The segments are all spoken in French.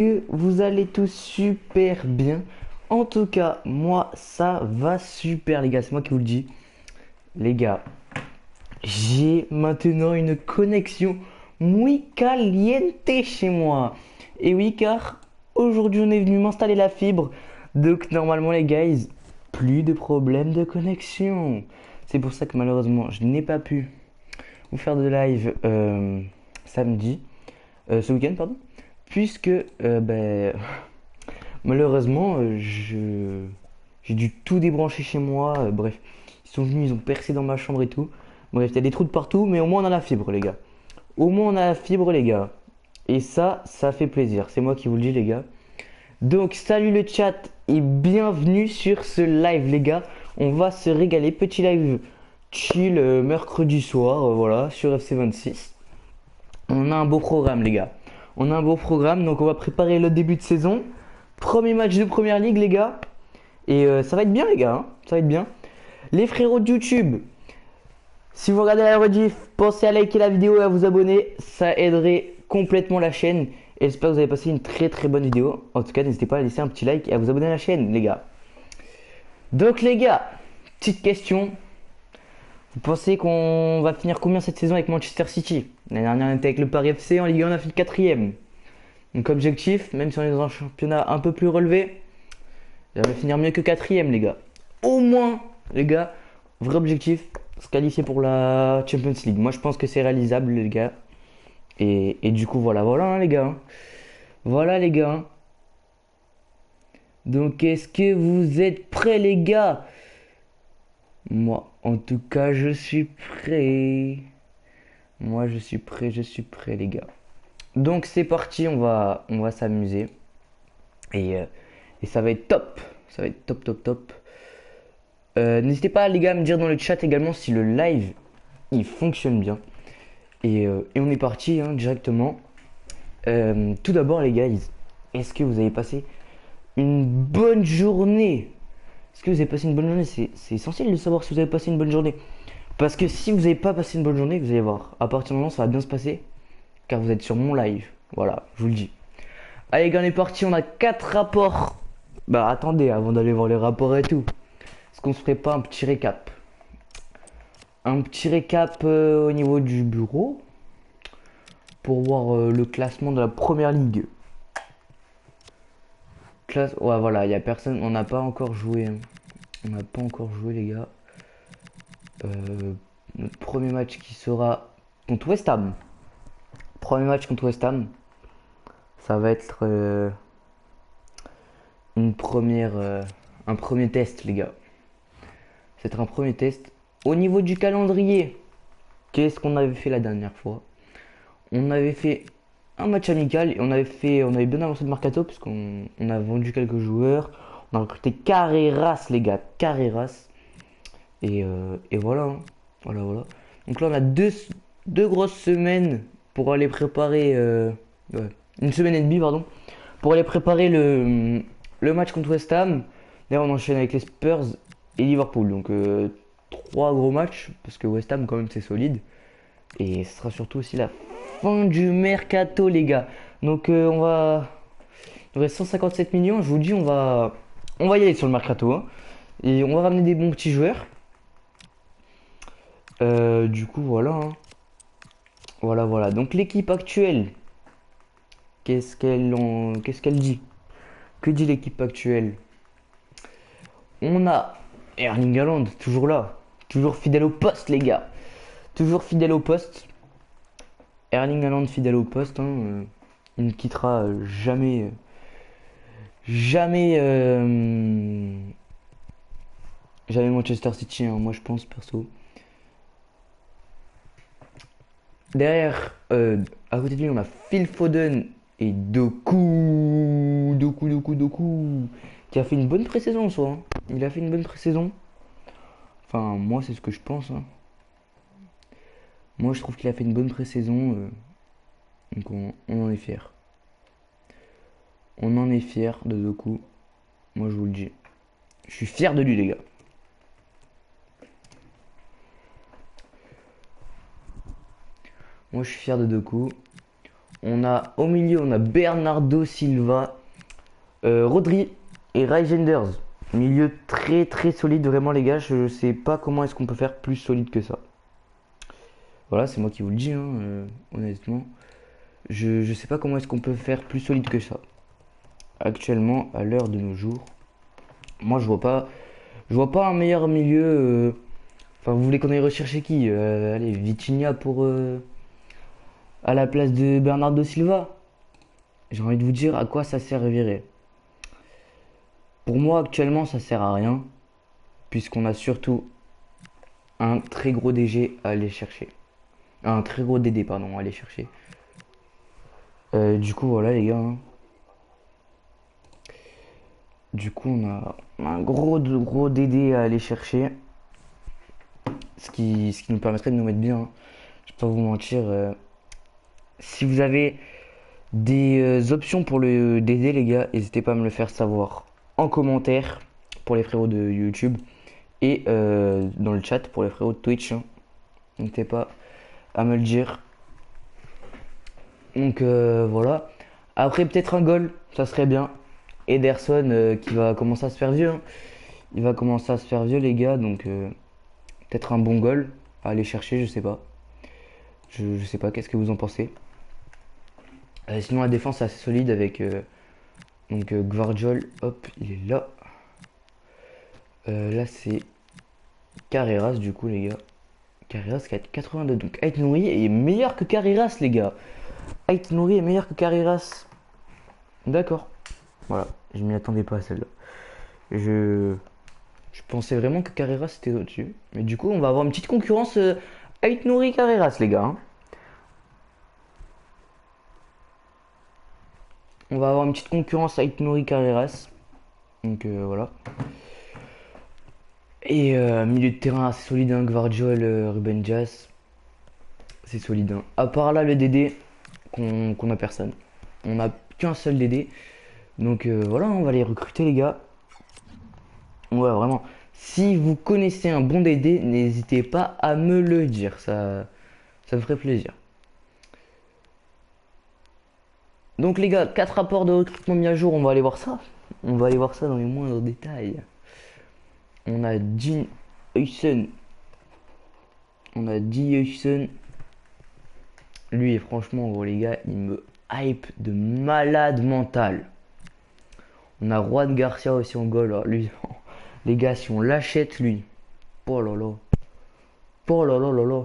que vous allez tous super bien. En tout cas, moi, ça va super, les gars. C'est moi qui vous le dis. Les gars, j'ai maintenant une connexion muy caliente chez moi. Et oui, car aujourd'hui, on est venu m'installer la fibre. Donc, normalement, les guys, plus de problème de connexion. C'est pour ça que malheureusement, je n'ai pas pu vous faire de live samedi. Ce week-end, pardon. Puisque, malheureusement, j'ai dû tout débrancher chez moi. Bref, ils sont venus, ils ont percé dans ma chambre et tout. Bref, il y a des trous de partout, mais au moins on a la fibre, les gars. Au moins on a la fibre, les gars. Et ça fait plaisir. C'est moi qui vous le dis, les gars. Donc, salut le chat et bienvenue sur ce live, les gars. On va se régaler. Petit live chill mercredi soir, voilà, sur FC26. On a un beau programme, les gars. On a un beau programme, donc on va préparer le début de saison. Premier match de première ligue, les gars. Et ça va être bien, les gars, hein. Ça va être bien. Les frérots de YouTube, si vous regardez la rediff, pensez à liker la vidéo et à vous abonner. Ça aiderait complètement la chaîne. Et j'espère que vous avez passé une très très bonne vidéo. En tout cas, n'hésitez pas à laisser un petit like et à vous abonner à la chaîne, les gars. Donc, les gars, petite question. Vous pensez qu'on va finir combien cette saison avec Manchester City? L'année dernière, on était avec le Paris FC. En Ligue 1, on a fait 4ème. Donc, objectif, même si on est dans un championnat un peu plus relevé, j'aimerais finir mieux que 4ème, les gars. Au moins, les gars, vrai objectif, se qualifier pour la Champions League. Moi, je pense que c'est réalisable, les gars. Et du coup, voilà, hein, les gars, hein. Voilà, les gars, hein. Donc, est-ce que vous êtes prêts, les gars? Moi, en tout cas, je suis prêt. Moi, je suis prêt, les gars. Donc, c'est parti, on va s'amuser. Et, euh, et ça va être top. Ça va être top, top, top. N'hésitez pas, les gars, à me dire dans le chat également si le live il fonctionne bien. Et on est parti hein, directement. Tout d'abord, les guys, est-ce que vous avez passé une bonne journée? Est-ce que vous avez passé une bonne journée? C'est essentiel de savoir si vous avez passé une bonne journée. Parce que si vous n'avez pas passé une bonne journée, vous allez voir, à partir du moment ça va bien se passer, car vous êtes sur mon live. Voilà, je vous le dis. Allez, les gars, on est parti, on a 4 rapports. Bah, attendez, avant d'aller voir les rapports et tout, est-ce qu'on se ferait pas un petit récap? Un petit récap au niveau du bureau pour voir le classement de la première ligue. Ouais, voilà, il y a personne, on n'a pas encore joué, hein. On n'a pas encore joué, les gars. Notre premier match qui sera contre West Ham. Premier match contre West Ham. Ça va être un premier test, les gars. C'est un premier test. Au niveau du calendrier, qu'est-ce qu'on avait fait la dernière fois? On avait fait un match amical et on avait bien avancé le mercato puisqu'on a vendu quelques joueurs. On a recruté Carreras, les gars, Carreras. Et voilà, hein. Voilà, voilà. Donc là, on a deux grosses semaines pour aller préparer. Ouais, une semaine et demie, pardon. Pour aller préparer le match contre West Ham. D'ailleurs, on enchaîne avec les Spurs et Liverpool. Donc, trois gros matchs parce que West Ham, quand même, c'est solide. Et ce sera surtout aussi la fin du mercato, les gars. Donc, on va. Il reste 157 millions. Je vous dis, on va y aller sur le mercato, hein. Et on va ramener des bons petits joueurs. Du coup, voilà, hein. Voilà, voilà. Donc, l'équipe actuelle, qu'est-ce qu'elle dit? Que dit l'équipe actuelle? On a Erling Haaland, toujours là. Toujours fidèle au poste, les gars. Toujours fidèle au poste. Erling Haaland fidèle au poste, hein. Il ne quittera jamais. Jamais. Jamais Manchester City, hein, moi je pense, perso. Derrière, à côté de lui, on a Phil Foden et Doku, qui a fait une bonne pré-saison en soi, hein. Il a fait une bonne pré-saison. Enfin, moi, c'est ce que je pense, hein. Moi, je trouve qu'il a fait une bonne pré-saison. Donc, on en est fier. On en est fier de Doku. Moi, je vous le dis. Je suis fier de lui, les gars. Moi, je suis fier de Doku. On a au milieu, on a Bernardo Silva, Rodri et Reijenders. Milieu très très solide, vraiment les gars. Je sais pas comment est-ce qu'on peut faire plus solide que ça. Voilà, c'est moi qui vous le dis, hein, honnêtement. Je sais pas comment est-ce qu'on peut faire plus solide que ça. Actuellement, à l'heure de nos jours, moi je vois pas un meilleur milieu. Enfin, vous voulez qu'on aille rechercher qui? Allez, Vitinha pour à la place de Bernardo Silva. J'ai envie de vous dire à quoi ça servirait. Pour moi, actuellement, ça sert à rien, puisqu'on a surtout un très gros DG à aller chercher. Un très gros DD, pardon, à aller chercher. Du coup, voilà, les gars, hein. Du coup, on a un gros DD à aller chercher. Ce qui nous permettrait de nous mettre bien, hein. Je vais pas vous mentir. Si vous avez des options pour le DD, les gars, n'hésitez pas à me le faire savoir en commentaire pour les frérots de YouTube et dans le chat pour les frérots de Twitch, hein. N'hésitez pas à me le dire. Donc voilà. Après, peut-être un goal, ça serait bien. Ederson qui va commencer à se faire vieux, hein. Il va commencer à se faire vieux, les gars. Donc peut-être un bon goal à aller chercher, je sais pas. Je sais pas, qu'est-ce que vous en pensez? Sinon, la défense est assez solide avec donc Gvardiol, hop, il est là. Là, c'est Carreras, du coup, les gars. Carreras qui a 82. Donc, Ait Nouri est meilleur que Carreras, les gars. Ait Nouri est meilleur que Carreras. D'accord. Voilà, je m'y attendais pas à celle-là. Je... je pensais vraiment que Carreras était au-dessus. Mais du coup, on va avoir une petite concurrence Ait Nouri Carreras, les gars, hein. On va avoir une petite concurrence Ait Nouri Carreras. Donc voilà. Et milieu de terrain assez solide, hein, Gvardiol, Ruben Dias. C'est solide, hein. À part là, le DD, qu'on a personne. On a qu'un seul DD. Donc voilà, on va les recruter, les gars. Ouais, vraiment. Si vous connaissez un bon DD, n'hésitez pas à me le dire. Ça me ferait plaisir. Donc les gars, 4 rapports de recrutement mis à jour, on va aller voir ça. On va aller voir ça dans les moindres détails. On a Dean Huysen. On a Dean Huysen. Lui, franchement, gros les gars, il me hype de malade mental. On a Juan Garcia aussi en goal. Alors, lui, les gars, si on l'achète, lui. Oh là là. Oh là là là là.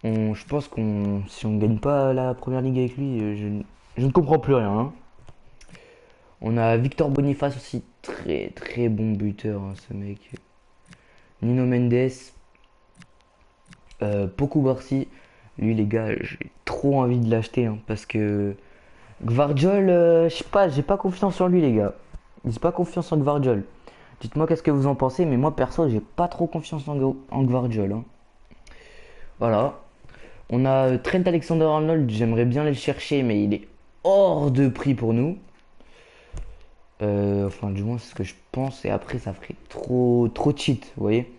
Je pense qu'on si on gagne pas la première ligue avec lui, je ne comprends plus rien, hein. On a Victor Boniface aussi, très très bon buteur, hein, ce mec. Nino Mendes, Poku Barsi. Lui, les gars, j'ai trop envie de l'acheter, hein, parce que Gvardiol, je sais pas, j'ai pas confiance en lui, les gars. J'ai pas confiance en Gvardiol. Dites-moi qu'est-ce que vous en pensez, mais moi perso, j'ai pas trop confiance en Gvardiol, hein. Voilà. On a Trent Alexander-Arnold, j'aimerais bien aller le chercher, mais il est hors de prix pour nous. Enfin, du moins, c'est ce que je pense. Et après, ça ferait trop cheat, vous voyez.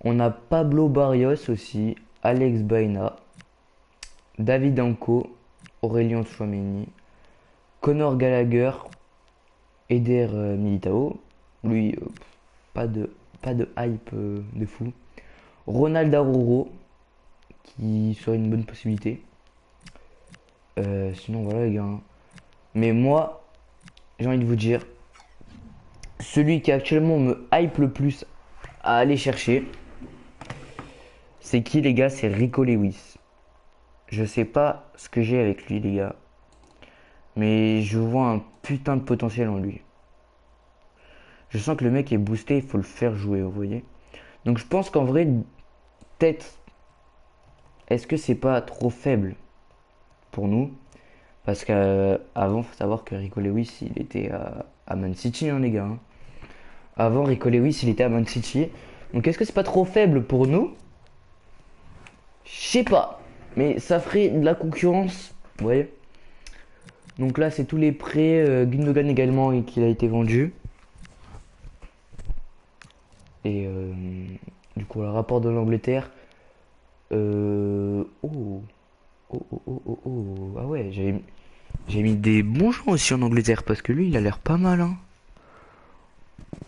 On a Pablo Barrios aussi, Alex Baena, David Anko, Aurélien Tchouameni, Conor Gallagher, Eder Militao. Lui, pas de hype de fou. Ronald Aruro, qui serait une bonne possibilité. Sinon, voilà, les gars, hein. Mais moi, j'ai envie de vous dire, celui qui actuellement me hype le plus à aller chercher, c'est qui, les gars? C'est Rico Lewis. Je sais pas ce que j'ai avec lui, les gars, mais je vois un putain de potentiel en lui. Je sens que le mec est boosté, il faut le faire jouer, vous voyez. Donc je pense qu'en vrai, peut-être, est-ce que c'est pas trop faible pour nous? Parce qu'avant, faut savoir que Rico Lewis, il était à Man City, hein, les gars, hein. Avant, Rico Lewis, il était à Man City. Donc est-ce que c'est pas trop faible pour nous? Je sais pas. Mais ça ferait de la concurrence. Vous voyez. Donc là, c'est tous les prêts. Gundogan également, et qu'il a été vendu. Et du coup, le rapport de l'Angleterre. Oh. Oh, oh, oh, oh, oh. Ah ouais, j'ai mis des bons gens aussi en Angleterre parce que lui, il a l'air pas mal, hein.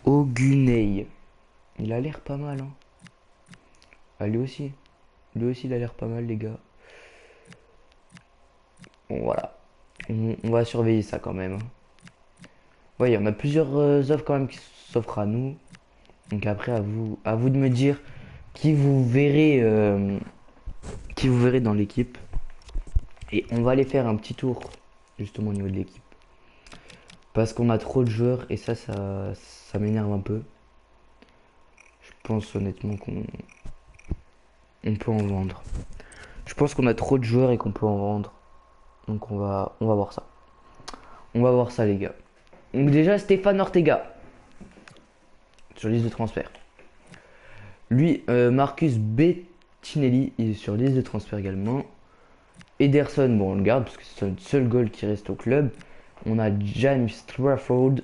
Ogunei. Il a l'air pas mal, hein. Ah, lui aussi. Lui aussi, il a l'air pas mal, les gars. Bon, voilà. On va surveiller ça quand même, hein. Ouais, il y en a plusieurs offres quand même qui s'offrent à nous. Donc après, à vous de me dire qui qui vous verrez dans l'équipe. Et on va aller faire un petit tour justement au niveau de l'équipe. Parce qu'on a trop de joueurs et ça m'énerve un peu. Je pense honnêtement qu'on peut en vendre. Je pense qu'on a trop de joueurs et qu'on peut en vendre. Donc on va voir ça. On va voir ça les gars. Donc déjà Stéphane Ortega sur liste de transfert. Lui, Marcus Bettinelli il est sur liste de transfert également. Ederson, bon on le garde parce que c'est le seul goal qui reste au club. On a James Trafford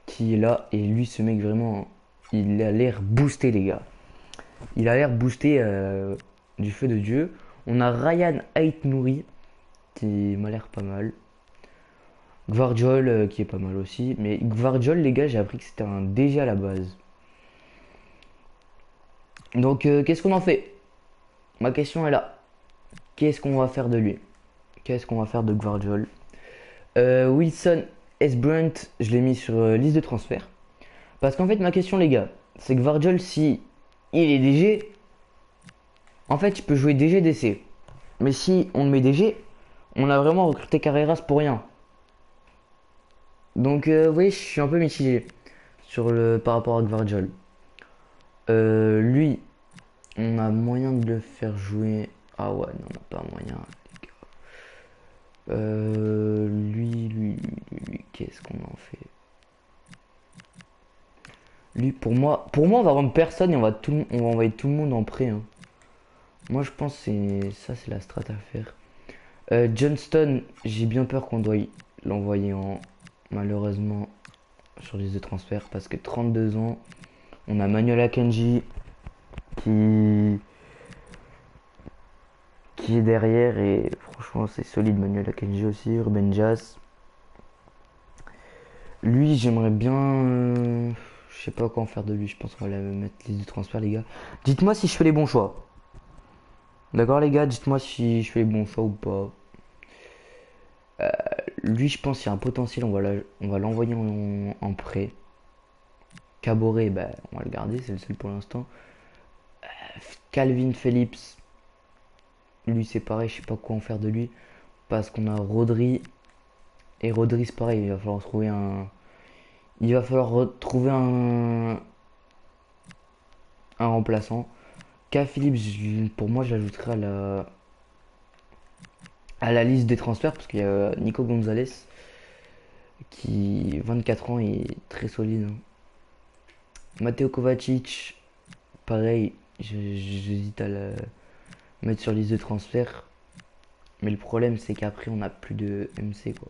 qui est là et lui ce mec vraiment il a l'air boosté les gars. Il a l'air boosté du feu de Dieu. On a Ryan Aït-Nouri qui m'a l'air pas mal. Gvardiol qui est pas mal aussi. Mais Gvardiol les gars j'ai appris que c'était un DG à la base. Donc qu'est-ce qu'on en fait? Ma question est là. Qu'est-ce qu'on va faire de lui? Qu'est-ce qu'on va faire de Gvardiol? Wilson S. Brunt, je l'ai mis sur liste de transfert. Parce qu'en fait, ma question, les gars, c'est que Gvardiol, si il est DG, en fait, il peut jouer DG DC. Mais si on le met DG, on a vraiment recruté Carreras pour rien. Donc, vous voyez, je suis un peu mitigé par rapport à Gvardiol. Lui, on a moyen de le faire jouer. Ah ouais, non, on n'a pas moyen. Lui, qu'est-ce qu'on en fait? Lui, on va vendre personne et on va envoyer tout le monde en prêt, hein. Moi, je pense que c'est la strat à faire. Johnston, j'ai bien peur qu'on doit l'envoyer malheureusement sur liste de transfert parce que 32 ans, on a Manuel Akanji qui est derrière et franchement c'est solide. Manuel Akanji aussi, Ruben Jas. Lui, j'aimerais bien, je sais pas quoi en faire de lui. Je pense qu'on va la mettre liste de transfert les gars. Dites-moi si je fais les bons choix. D'accord les gars, dites-moi si je fais les bons choix ou pas. Lui, je pense qu'il y a un potentiel. On va l'envoyer en prêt. Caboret, bah, on va le garder, c'est le seul pour l'instant. Calvin Phillips, lui c'est pareil, je sais pas quoi en faire de lui. Parce qu'on a Rodri. Et Rodri c'est pareil, il va falloir trouver un. Il va falloir retrouver un remplaçant. K. Phillips, pour moi, je l'ajouterai à la liste des transferts parce qu'il y a Nico Gonzalez qui, 24 ans, est très solide, hein. Mateo Kovacic, pareil, j'hésite à le mettre sur liste de transfert. Mais le problème, c'est qu'après, on n'a plus de MC, quoi.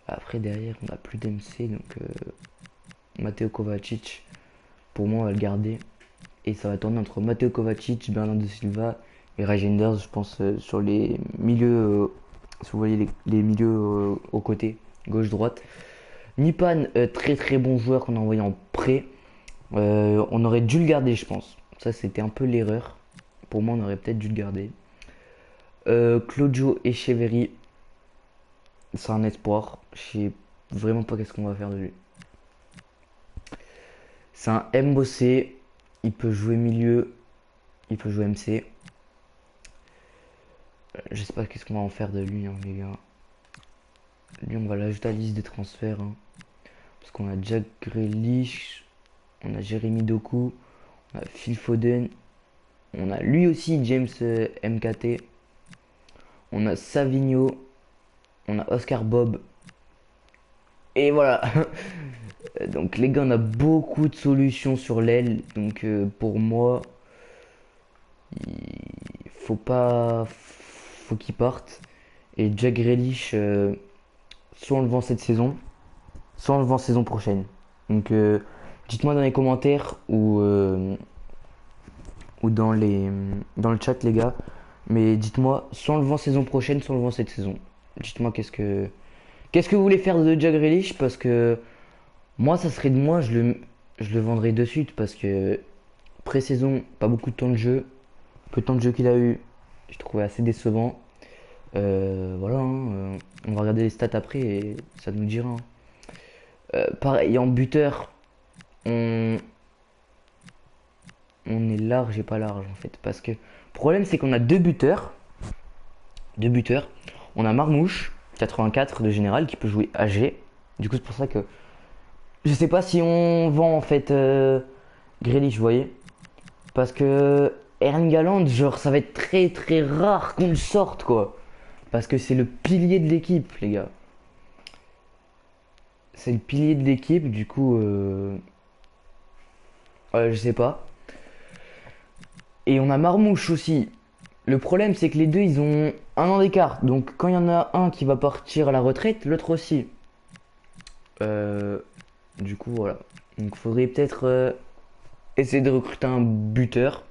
Après, derrière, on n'a plus d'MC. Donc, Mateo Kovacic, pour moi, on va le garder. Et ça va tourner entre Mateo Kovacic, Bernardo Silva et Reijnders, je pense, sur les milieux. Si vous voyez les milieux aux côtés, gauche-droite. Nipan, très très bon joueur qu'on a envoyé en prêt. On aurait dû le garder, je pense. Ça, c'était un peu l'erreur. Pour moi, on aurait peut-être dû le garder. Claudio Echeverri, c'est un espoir. Je sais vraiment pas qu'est-ce qu'on va faire de lui. C'est un MOC. Il peut jouer milieu. Il peut jouer MC. Je sais pas qu'est-ce qu'on va en faire de lui, hein, les gars. Lui, on va l'ajouter à la liste des transferts, hein. Parce qu'on a Jack Grealish. On a Jérémy Doku. On a Phil Foden. On a lui aussi James MKT. On a Savigno. On a Oscar Bob. Et voilà. Donc les gars, on a beaucoup de solutions sur l'aile. Donc pour moi, il faut qu'il parte. Et Jack Grealish, soit on le vend cette saison, soit on le vend saison prochaine. Donc dites-moi dans les commentaires ou dans le chat les gars, Mais dites-moi, soit on le vend saison prochaine, soit on le vend cette saison. Dites-moi qu'est-ce que vous voulez faire de Jack Grealish parce que moi ça serait de moi, je le vendrais de suite parce que pré-saison, pas beaucoup de temps de jeu, peu de temps de jeu qu'il a eu, je trouvais assez décevant. Voilà, hein, on va regarder les stats après et ça nous dira, hein. Pareil, en buteur, on, on est large et pas large en fait. Parce que le problème, c'est qu'on a deux buteurs. Deux buteurs. On a Marmouche, 84 de général, qui peut jouer AG. Du coup, c'est pour ça que je sais pas si on vend en fait Grealish, vous voyez. Parce que Erling Haaland, genre, ça va être très très rare qu'on le sorte quoi. Parce que c'est le pilier de l'équipe, les gars. C'est le pilier de l'équipe, du coup, je sais pas. Et on a Marmouche aussi. Le problème, c'est que les deux, ils ont un an d'écart. Donc, quand il y en a un qui va partir à la retraite, l'autre aussi. Euh, du coup, voilà. Donc, faudrait peut-être essayer de recruter un buteur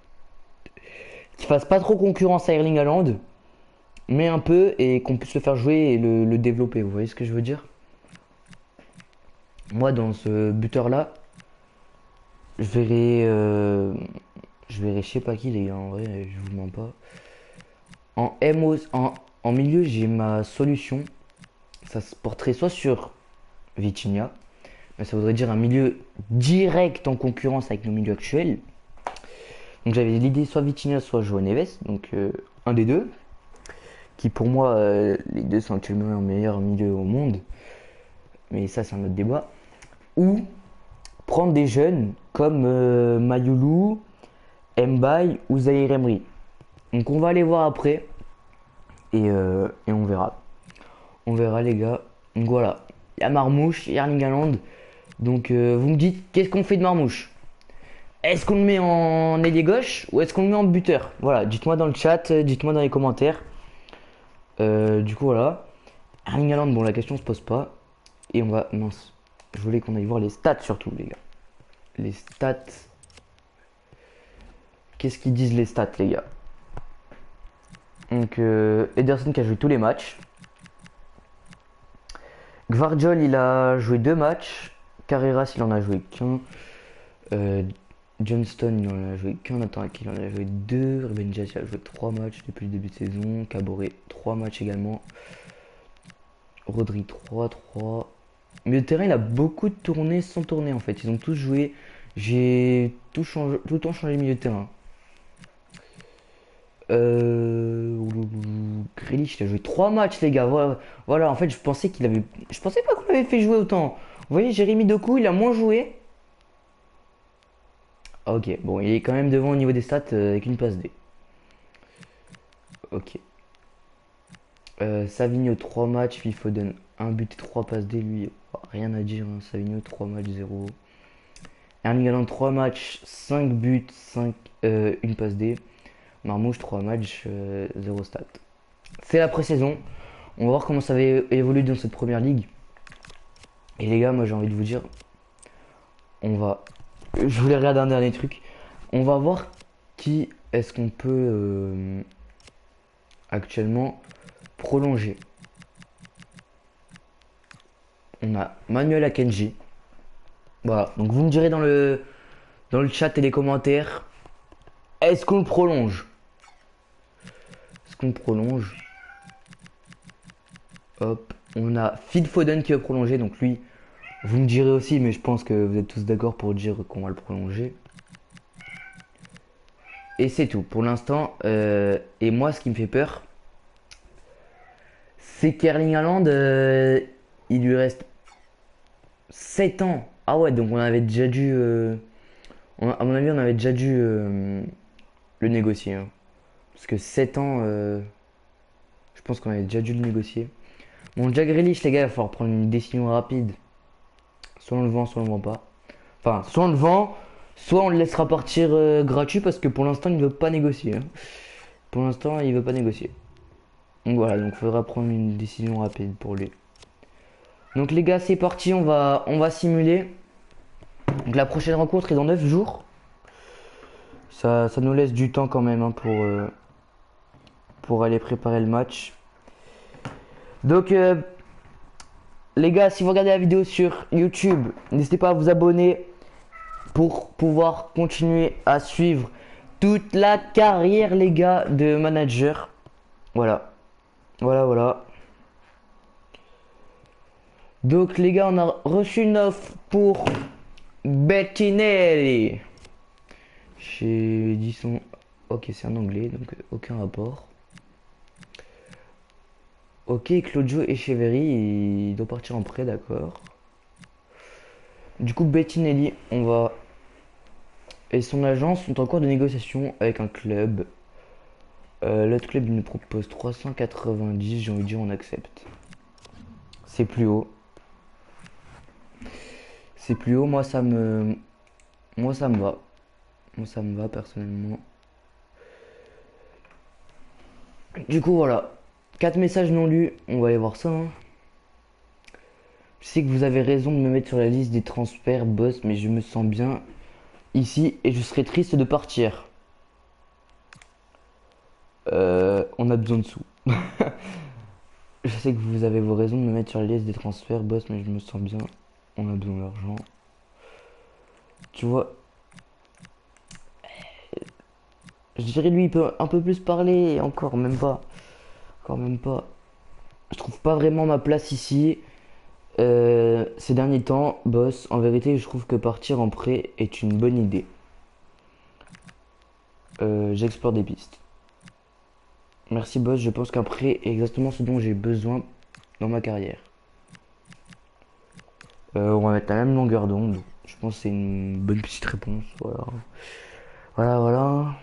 qui fasse pas trop concurrence à Erling Haaland, mais un peu et qu'on puisse le faire jouer et le développer. Vous voyez ce que je veux dire? Moi, dans ce buteur-là, je verrais, je sais pas qui, les gars. En vrai, je vous mens pas. En MO, en milieu, j'ai ma solution. Ça se porterait soit sur Vitinha, mais ça voudrait dire un milieu direct en concurrence avec nos milieux actuels. Donc j'avais l'idée soit Vitinha, soit João Neves, donc un des deux, qui pour moi, les deux sont actuellement les meilleurs milieux au monde, mais ça c'est un autre débat. Ou prendre des jeunes comme Mayulu, Mbaye ou Zahir Emery. Donc on va aller voir après et on verra. On verra les gars. Donc voilà, il y a Marmouche, il y a Erling Haaland. Donc vous me dites, qu'est-ce qu'on fait de Marmouche? Est-ce qu'on le met en ailier gauche ou est-ce qu'on le met en buteur? Voilà, dites-moi dans le chat, dites-moi dans les commentaires. Du coup voilà. Erling Haaland, bon la question se pose pas. Et on va... Mince. Je voulais qu'on aille voir les stats surtout les gars. Les stats. Qu'est-ce qu'ils disent les stats les gars? Donc Ederson qui a joué tous les matchs. Gvardiol il a joué 2 matchs. Carreras il en a joué qu'un. Euh, Johnston il en a joué qu'un. Nathan Ake il en a joué 2. Ruben Dias il a joué 3 matchs depuis le début de saison. Caboret 3 matchs également. Rodri 3-3. Milieu de terrain il a beaucoup de tournées sans tourner en fait. Ils ont tous joué. J'ai tout le temps changé de milieu de terrain. Grealish il a joué 3 matchs les gars. Voilà, voilà, en fait je pensais qu'il avait. Je pensais pas qu'on avait fait jouer autant. Vous voyez Jérémy Doku il a moins joué. Ah, ok, bon, il est quand même devant au niveau des stats avec une passe D. Ok. Savigno 3 matchs, Phil Foden 1 but et 3 passes D, lui, rien à dire, hein. Savigno 3 matchs, 0. Erling Haaland 3 matchs, 5 buts, 5, 1 passe D. Marmouche 3 matchs, 0 stats. C'est la pré-saison. On va voir comment ça va évoluer dans cette première ligue. Et les gars, moi j'ai envie de vous dire, on va. Je voulais regarder un dernier truc. On va voir qui est-ce qu'on peut actuellement prolonger. On a Manuel Akenji. Voilà, donc vous me direz dans le chat et les commentaires, est-ce qu'on le prolonge? Est-ce qu'on le prolonge? Hop, on a Phil Foden qui va prolonger, donc lui, vous me direz aussi, mais je pense que vous êtes tous d'accord pour dire qu'on va le prolonger. Et c'est tout pour l'instant. Et moi, ce qui me fait peur, c'est qu'Erling Haaland, il lui reste 7 ans. Ah ouais, donc on avait déjà dû... à mon avis, on avait déjà dû le négocier, hein. Parce que 7 ans, je pense qu'on avait déjà dû le négocier. Bon, Jack Grealish, les gars, il va falloir prendre une décision rapide. Soit on le vend, soit on le vend pas. Enfin, soit on le vend, soit on le laissera partir gratuit parce que pour l'instant, il ne veut pas négocier, hein. Pour l'instant, il veut pas négocier. Donc voilà, donc il faudra prendre une décision rapide pour lui. Donc les gars, c'est parti, on va simuler. Donc la prochaine rencontre est dans 9 jours. Ça nous laisse du temps quand même, hein, pour aller préparer le match. Donc, les gars, si vous regardez la vidéo sur YouTube, n'hésitez pas à vous abonner pour pouvoir continuer à suivre toute la carrière, les gars, de manager. Voilà. Voilà, voilà. Donc, les gars, on a reçu une offre pour Bettinelli. J'ai dit son... Ok, c'est en anglais, donc aucun rapport. Ok, Claudio Echeverry, il doit partir en prêt, d'accord. Du coup, Bettinelli, on va... Et son agence sont en cours de négociation avec un club. L'autre club, il nous propose 390, j'ai envie de dire on accepte. C'est plus haut. C'est plus haut, moi ça me... Moi ça me va. Moi ça me va personnellement. Du coup voilà. 4 messages non lus, on va aller voir ça. Hein. Je sais que vous avez raison de me mettre sur la liste des transferts, boss, mais je me sens bien ici et je serais triste de partir. On a besoin de sous. Je sais que vous avez vos raisons de me mettre sur la liste des transferts, boss, mais je me sens bien. On a besoin d'argent. Tu vois, je dirais lui il peut un peu plus parler, encore même pas. Encore même pas. Je trouve pas vraiment ma place ici. Ces derniers temps, boss, en vérité, je trouve que partir en prêt est une bonne idée. J'explore des pistes. Merci boss, je pense qu'un prêt est exactement ce dont j'ai besoin dans ma carrière. On va mettre la même longueur d'onde. Je pense que c'est une bonne petite réponse. Voilà. Voilà, voilà.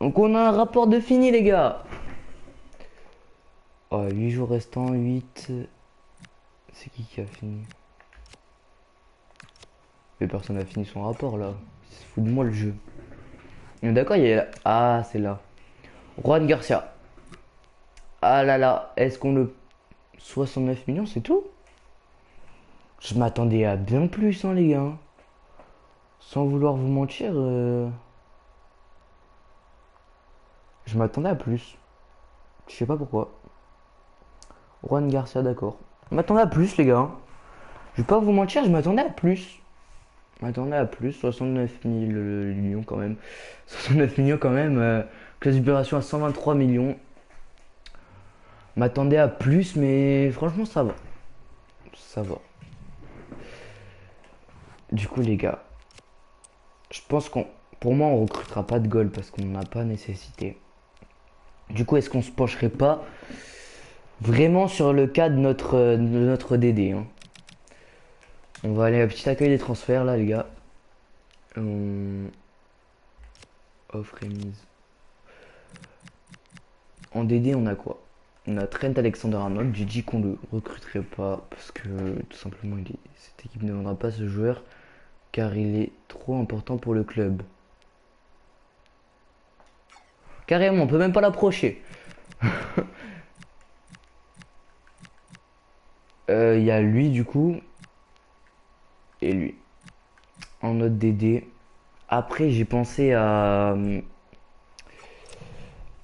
Donc on a un rapport de fini les gars. Oh, 8 jours restants, 8. C'est qui a fini? Mais personne n'a fini son rapport là. C'est fou de moi le jeu. D'accord, il y a... Ah, c'est là. Juan Garcia. Ah là là, est-ce qu'on le... 69 millions, c'est tout? Je m'attendais à bien plus, hein, les gars. Sans vouloir vous mentir, je m'attendais à plus. Je sais pas pourquoi. Juan Garcia, d'accord. Je m'attendais à plus, les gars. Je vais pas vous mentir, je m'attendais à plus. Je m'attendais à plus, 69 millions quand même. 69 millions quand même. Classe d'opération à 123 millions. M'attendais à plus, mais franchement, ça va. Ça va. Du coup, les gars, je pense qu'on, pour moi, on recrutera pas de goal parce qu'on n'a pas nécessité. Du coup, est-ce qu'on se pencherait pas vraiment sur le cas de notre DD hein. On va aller à petit accueil des transferts là, les gars. Offre émise. En DD, on a quoi? On a Trent Alexander-Arnold. J'ai dit qu'on le recruterait pas parce que tout simplement, cette équipe ne vendra pas ce joueur car il est trop important pour le club. Carrément, on peut même pas l'approcher. Il y a lui du coup et lui en note DD. Après, j'ai pensé à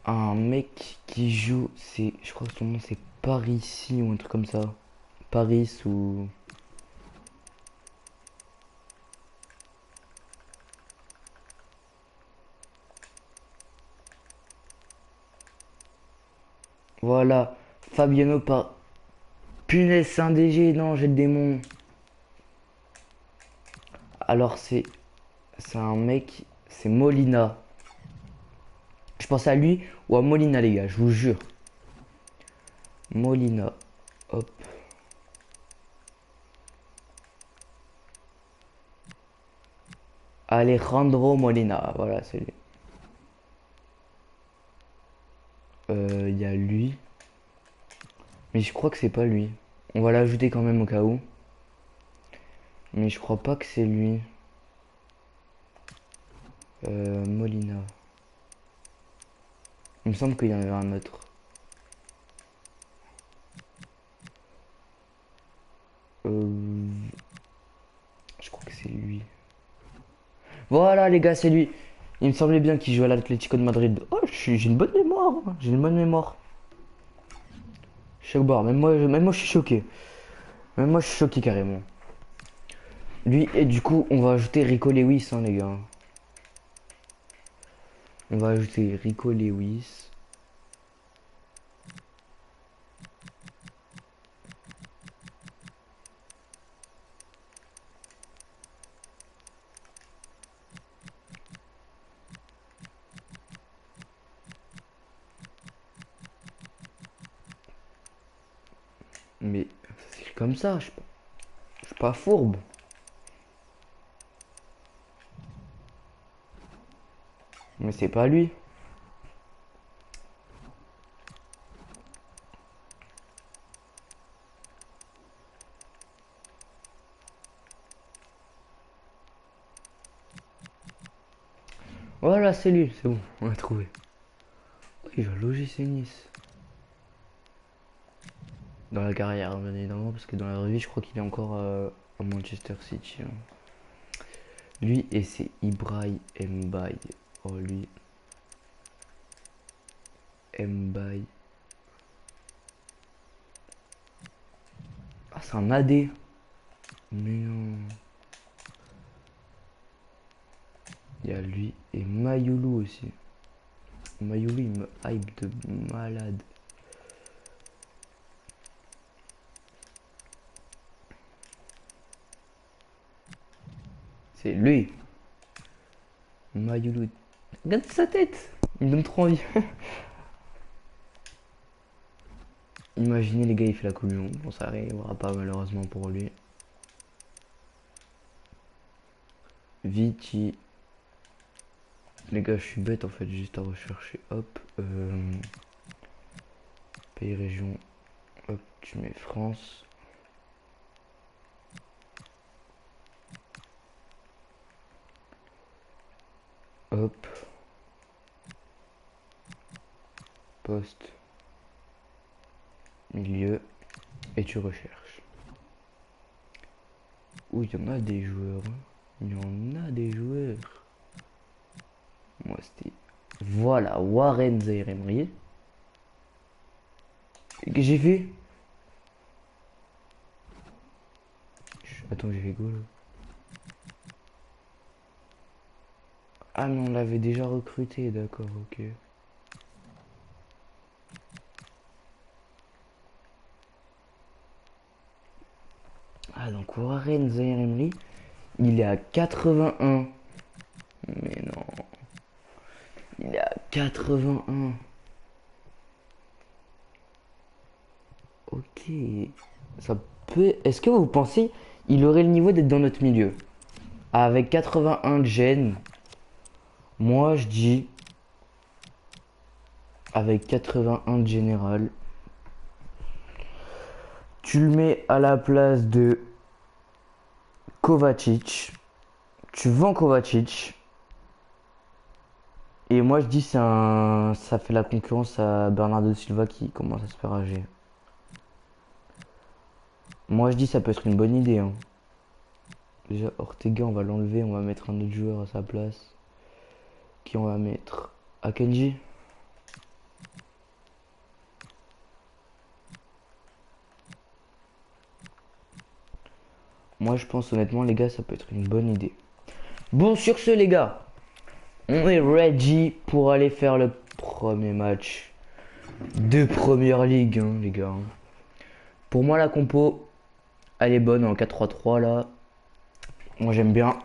un mec qui joue, je crois que son nom c'est Paris ou un truc comme ça. Paris ou voilà, Fabiano par punaise, c'est un DG, non, j'ai le démon. Alors c'est un mec, c'est Molina. Je pense à lui ou à Molina les gars, je vous jure. Molina. Hop. Alejandro Molina, voilà, c'est lui. Il y a lui. Mais je crois que c'est pas lui. On va l'ajouter quand même au cas où. Mais je crois pas que c'est lui. Molina. Il me semble qu'il y en avait un autre. Je crois que c'est lui. Voilà les gars, c'est lui. Il me semblait bien qu'il jouait à l'Atlético de Madrid. Oh, j'ai une bonne mémoire, hein. J'ai une bonne mémoire. Choc barre, même moi je suis choqué. Même moi je suis choqué carrément. Lui, et du coup, on va ajouter Rico Lewis, hein, les gars. On va ajouter Rico Lewis. Mais ça s'écrit comme ça, je suis pas fourbe. Mais c'est pas lui. Voilà, c'est lui, c'est bon, on l'a trouvé. Oh, il va loger ses Nice. Dans la carrière, bien évidemment, parce que dans la vraie vie, je crois qu'il est encore à Manchester City, hein. Lui, et c'est Ibrahim Mbaye. Oh, lui. Mbaye. Ah, c'est un AD. Mais non. Il y a lui et Mayoulou aussi. Mayoulou, il me hype de malade. C'est lui. Mayoulou. Regarde sa tête. Il me donne trop envie. Imaginez les gars, il fait la Coupe du Monde. Bon, ça arrivera pas malheureusement pour lui. Viti. Les gars, je suis bête en fait, juste à rechercher. Hop. Pays, région. Hop, tu mets France. Hop. Poste. Milieu. Et tu recherches. Ouh, il y en a des joueurs, hein. Il y en a des joueurs. Moi, c'était... Voilà, Warren Zaïre-Emery. Qu'est-ce que j'ai fait? Attends, j'ai fait quoi là? Ah, mais on l'avait déjà recruté, d'accord, ok. Ah, donc Warren Zaïre-Emery, il est à 81. Mais non. Il est à 81. Ok. Ça peut... Est-ce que vous pensez il aurait le niveau d'être dans notre milieu? Avec 81 de gène. Moi, je dis... Avec 81 de général. Tu le mets à la place de Kovacic. Tu vends Kovacic. Et moi, je dis ça fait la concurrence à Bernardo Silva qui commence à se faire âgé. Moi, je dis ça peut être une bonne idée, hein. Déjà, Ortega, on va l'enlever. On va mettre un autre joueur à sa place. Qui on va mettre? Akanji. Moi, je pense honnêtement, les gars, ça peut être une bonne idée. Bon, sur ce, les gars, on est ready pour aller faire le premier match de Première Ligue, hein, les gars. Pour moi, la compo, elle est bonne en 4-3-3 là. Moi, j'aime bien.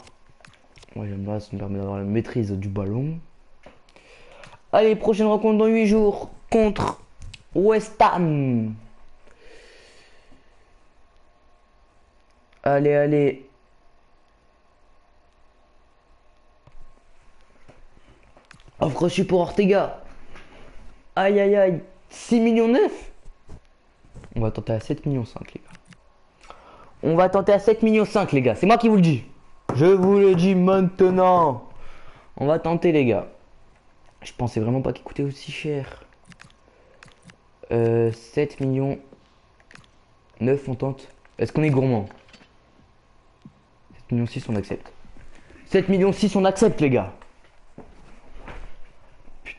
Moi, j'aime bien, ça me permet d'avoir la maîtrise du ballon. Allez, prochaine rencontre dans 8 jours contre West Ham. Allez, allez. Offre reçue pour Ortega. Aïe, aïe, aïe. 6 millions 9. On va tenter à 7 millions 5, les gars. On va tenter à 7 millions 5, les gars. C'est moi qui vous le dis. Je vous le dis maintenant. On va tenter, les gars. Je pensais vraiment pas qu'il coûtait aussi cher. 7 millions 9, on tente. Est-ce qu'on est gourmand? 7 millions 6, on accepte. 7 millions 6, on accepte, les gars.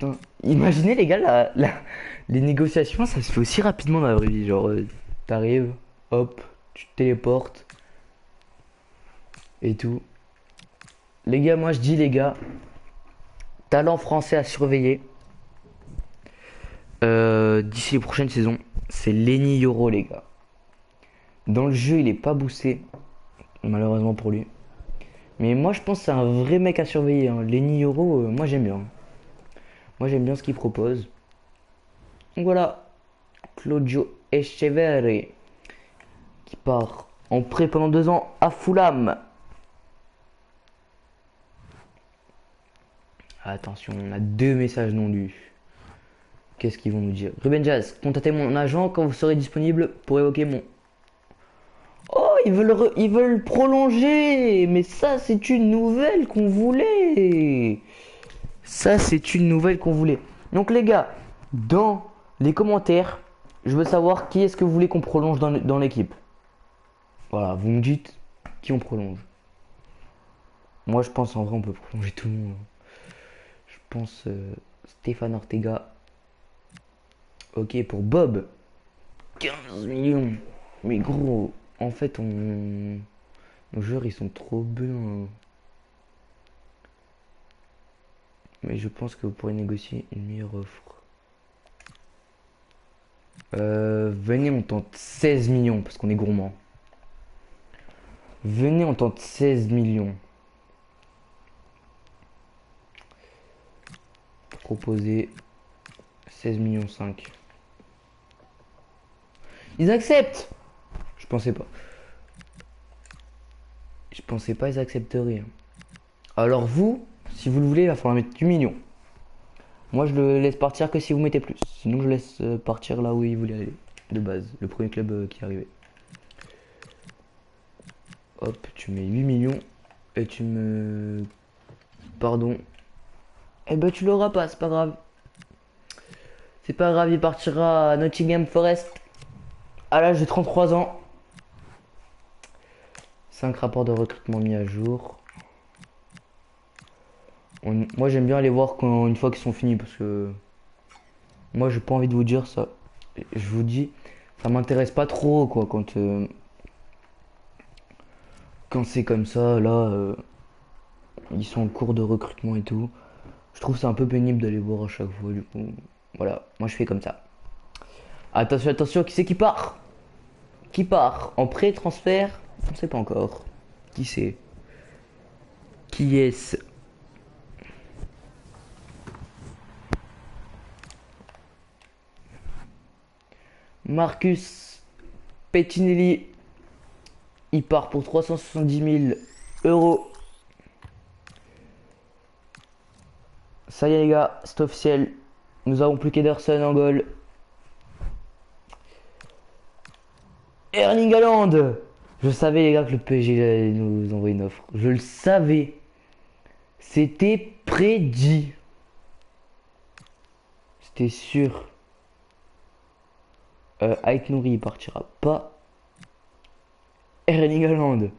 Putain. Imaginez les gars, les négociations, ça se fait aussi rapidement dans la vraie vie. Genre, t'arrives, hop, tu te téléportes et tout. Les gars, moi je dis les gars, talent français à surveiller d'ici les prochaines saisons, c'est Lenny Yoro les gars. Dans le jeu, il est pas boosté, malheureusement pour lui. Mais moi je pense que c'est un vrai mec à surveiller. Hein. Lenny Yoro, moi j'aime bien. Moi j'aime bien ce qu'il propose. Donc voilà, Claudio Echeverri qui part en prêt pendant 2 ans à Fulham. Attention, on a 2 messages non lus. Qu'est-ce qu'ils vont nous dire? Ruben Jazz, contactez mon agent quand vous serez disponible pour évoquer mon... Oh, ils veulent prolonger. Mais ça, c'est une nouvelle qu'on voulait. Ça, c'est une nouvelle qu'on voulait. Donc les gars, dans les commentaires, je veux savoir qui est-ce que vous voulez qu'on prolonge dans l'équipe. Voilà, vous me dites qui on prolonge. Moi, je pense en vrai, on peut prolonger tout le monde. Je pense Stéphane Ortega. Ok, pour Bob. 15 millions. Mais gros, en fait, nos joueurs, ils sont trop bien. Mais je pense que vous pourrez négocier une meilleure offre. Venez, on tente 16 millions, parce qu'on est gourmand. Venez, on tente 16 millions. Proposer 16 millions 5. Ils acceptent. Je pensais pas. Je pensais pas ils accepteraient. Alors vous, si vous le voulez, il va falloir mettre 8 millions. Moi, je le laisse partir que si vous mettez plus. Sinon, je laisse partir là où il voulait aller. De base, le premier club qui arrivait. Hop, tu mets 8 millions. Et tu me... Pardon. Eh ben, tu l'auras pas, c'est pas grave. C'est pas grave, il partira à Nottingham Forest. À l'âge de 33 ans. 5 rapports de recrutement mis à jour. Moi, j'aime bien aller voir une fois qu'ils sont finis parce que... Moi, j'ai pas envie de vous dire ça. Je vous dis, ça m'intéresse pas trop, quoi, quand c'est comme ça, là, ils sont en cours de recrutement et tout. Je trouve ça un peu pénible d'aller voir à chaque fois, du coup. Voilà, moi je fais comme ça. Attention, attention, qui c'est qui part? Qui part? En pré-transfert? On sait pas encore. Qui c'est? Qui est-ce? Marcus Pettinelli. Il part pour 370 000 euros. Ça y est les gars, c'est officiel. Nous avons plus qu'Ederson en goal. Erling Haaland. Je savais les gars que le PSG allait nous envoyer une offre. Je le savais. C'était prédit. C'était sûr. Ait Nouri il partira pas. Erling Haaland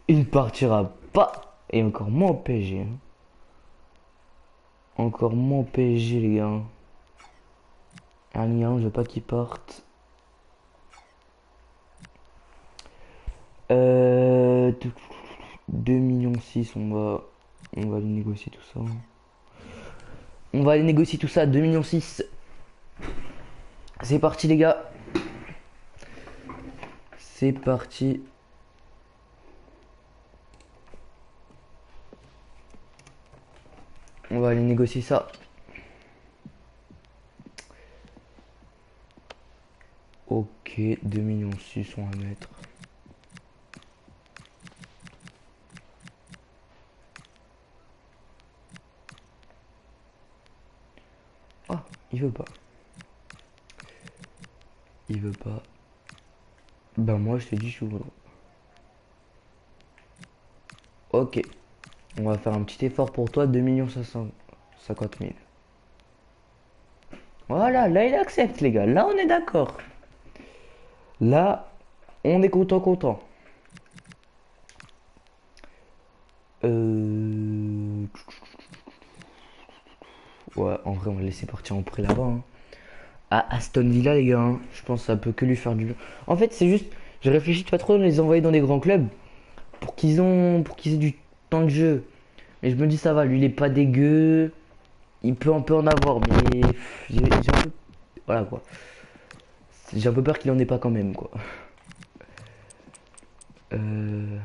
il ne partira pas. Et encore moins au PSG. Hein. Encore moins au PSG les gars. Erling Haaland je veux pas qu'il parte. 2 millions 6 on va aller négocier tout ça. On va aller négocier tout ça 2 millions 6. C'est parti les gars. C'est parti. On va aller négocier ça. Ok, 2 millions 6 on va mettre. Ah, il veut pas. Il veut pas. Ben moi je te dis je suis ouvert. Ok. On va faire un petit effort pour toi, 2 550 000. Voilà, là il accepte les gars, là on est d'accord. Là, on est content. Ouais, en vrai, on va le laisser partir en prêt là-bas, hein. À Aston Villa, les gars, hein. Je pense que ça peut que lui faire du bien. En fait, c'est juste, j'ai réfléchi pas trop de les envoyer dans des grands clubs pour qu'ils aient du temps de jeu. Mais je me dis, ça va, lui, il est pas dégueu. Il peut un peu en avoir, mais j'ai un peu. Voilà quoi. J'ai un peu peur qu'il en ait pas quand même, quoi. Euh...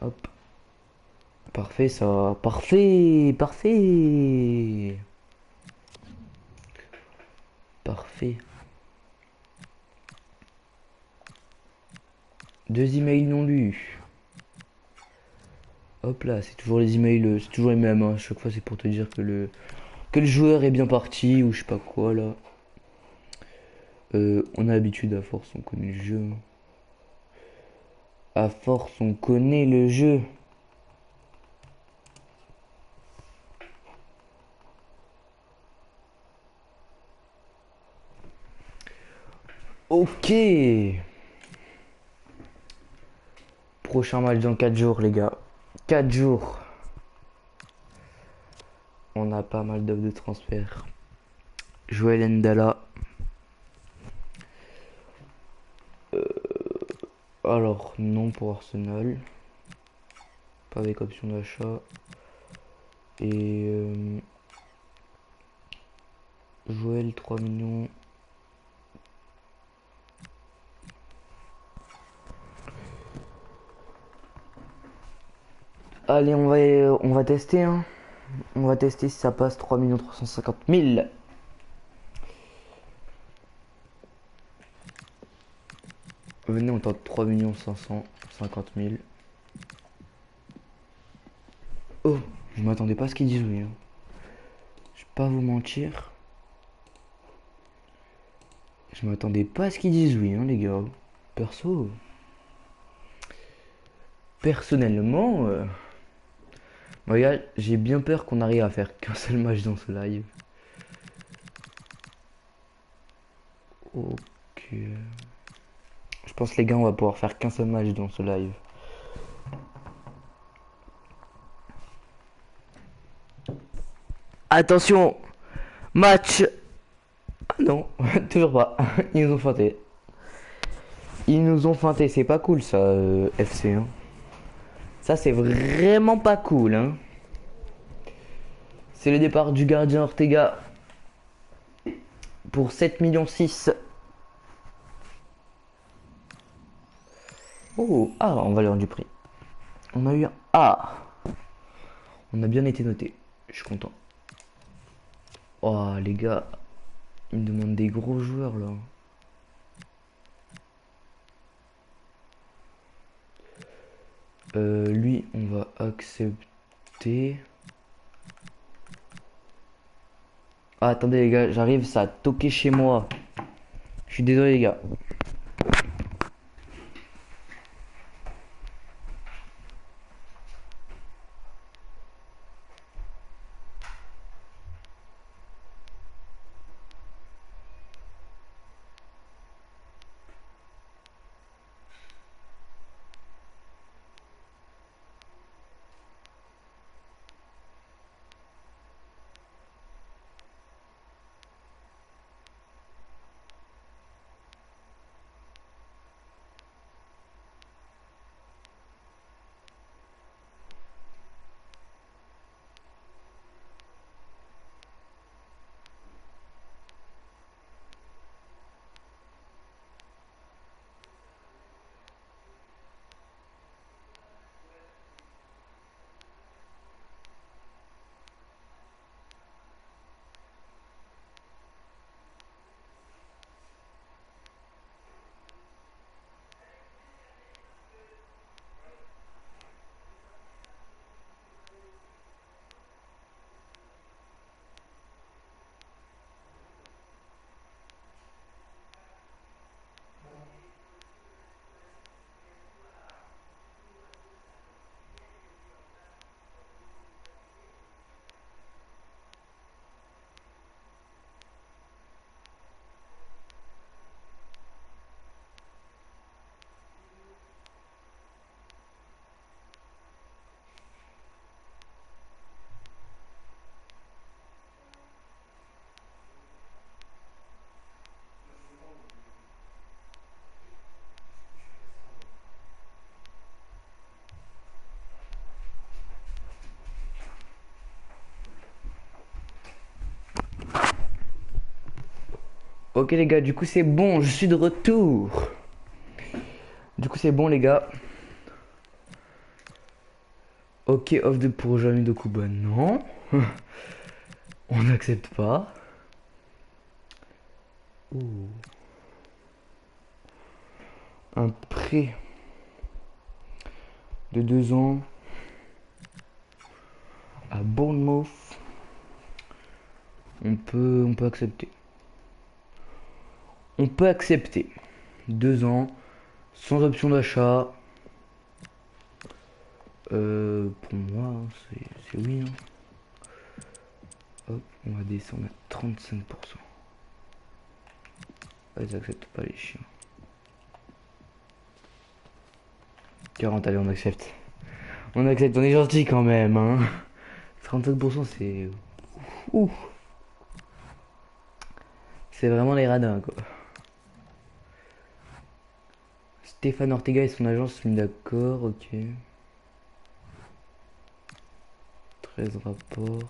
Hop. Parfait, ça. Parfait, parfait. Parfait. Deux emails non lus. Hop là, c'est toujours les emails, c'est toujours les mêmes, hein. Chaque fois, c'est pour te dire que le joueur est bien parti ou je sais pas quoi là. On a l'habitude, à force, on connaît le jeu, hein. À force, on connaît le jeu. Ok. Prochain match dans 4 jours, les gars. 4 jours. On a pas mal d'offres de transfert. Joël Ndala. Alors, non pour Arsenal. Pas avec option d'achat. Et Joël 3 millions. Allez, on va tester, hein. On va tester si ça passe 3 350 000. Venez, on tente 3 550 000. Oh, je m'attendais pas à ce qu'ils disent oui, hein. Je vais pas vous mentir. Je m'attendais pas à ce qu'ils disent oui, hein, les gars. Perso. Personnellement, regarde, j'ai bien peur qu'on arrive à faire qu'un seul match dans ce live. Ok. Je pense les gars, on va pouvoir faire qu'un seul match dans ce live. Attention, match. Ah non, toujours pas. Ils nous ont feinté. Ils nous ont feinté, c'est pas cool ça, FC, hein. Ça c'est vraiment pas cool, hein. C'est le départ du gardien Ortega pour 7 millions 6. Oh, ah, en valeur du prix. On a eu un A. On a bien été noté. Je suis content. Oh les gars, ils me demandent des gros joueurs là. Lui, on va accepter. Ah, attendez les gars, j'arrive, ça a toqué chez moi. Je suis désolé les gars. Ok les gars, du coup c'est bon, je suis de retour. Du coup c'est bon les gars. Ok, off de pour Jamie de Kuba, non. On n'accepte pas. Ouh. Un prêt de 2 ans à Bournemouth. On peut accepter. On peut accepter. 2 ans, sans option d'achat. Pour moi, hein, c'est oui. Hein. Hop, on va descendre à 35%. Ah, ils acceptent pas les chiens. 40, allez, on accepte. On accepte, on est gentil quand même. Hein. 35%, c'est... Ouh. C'est vraiment les radins, quoi. Stéphane Ortega et son agence sont mis d'accord, ok. 13 rapports.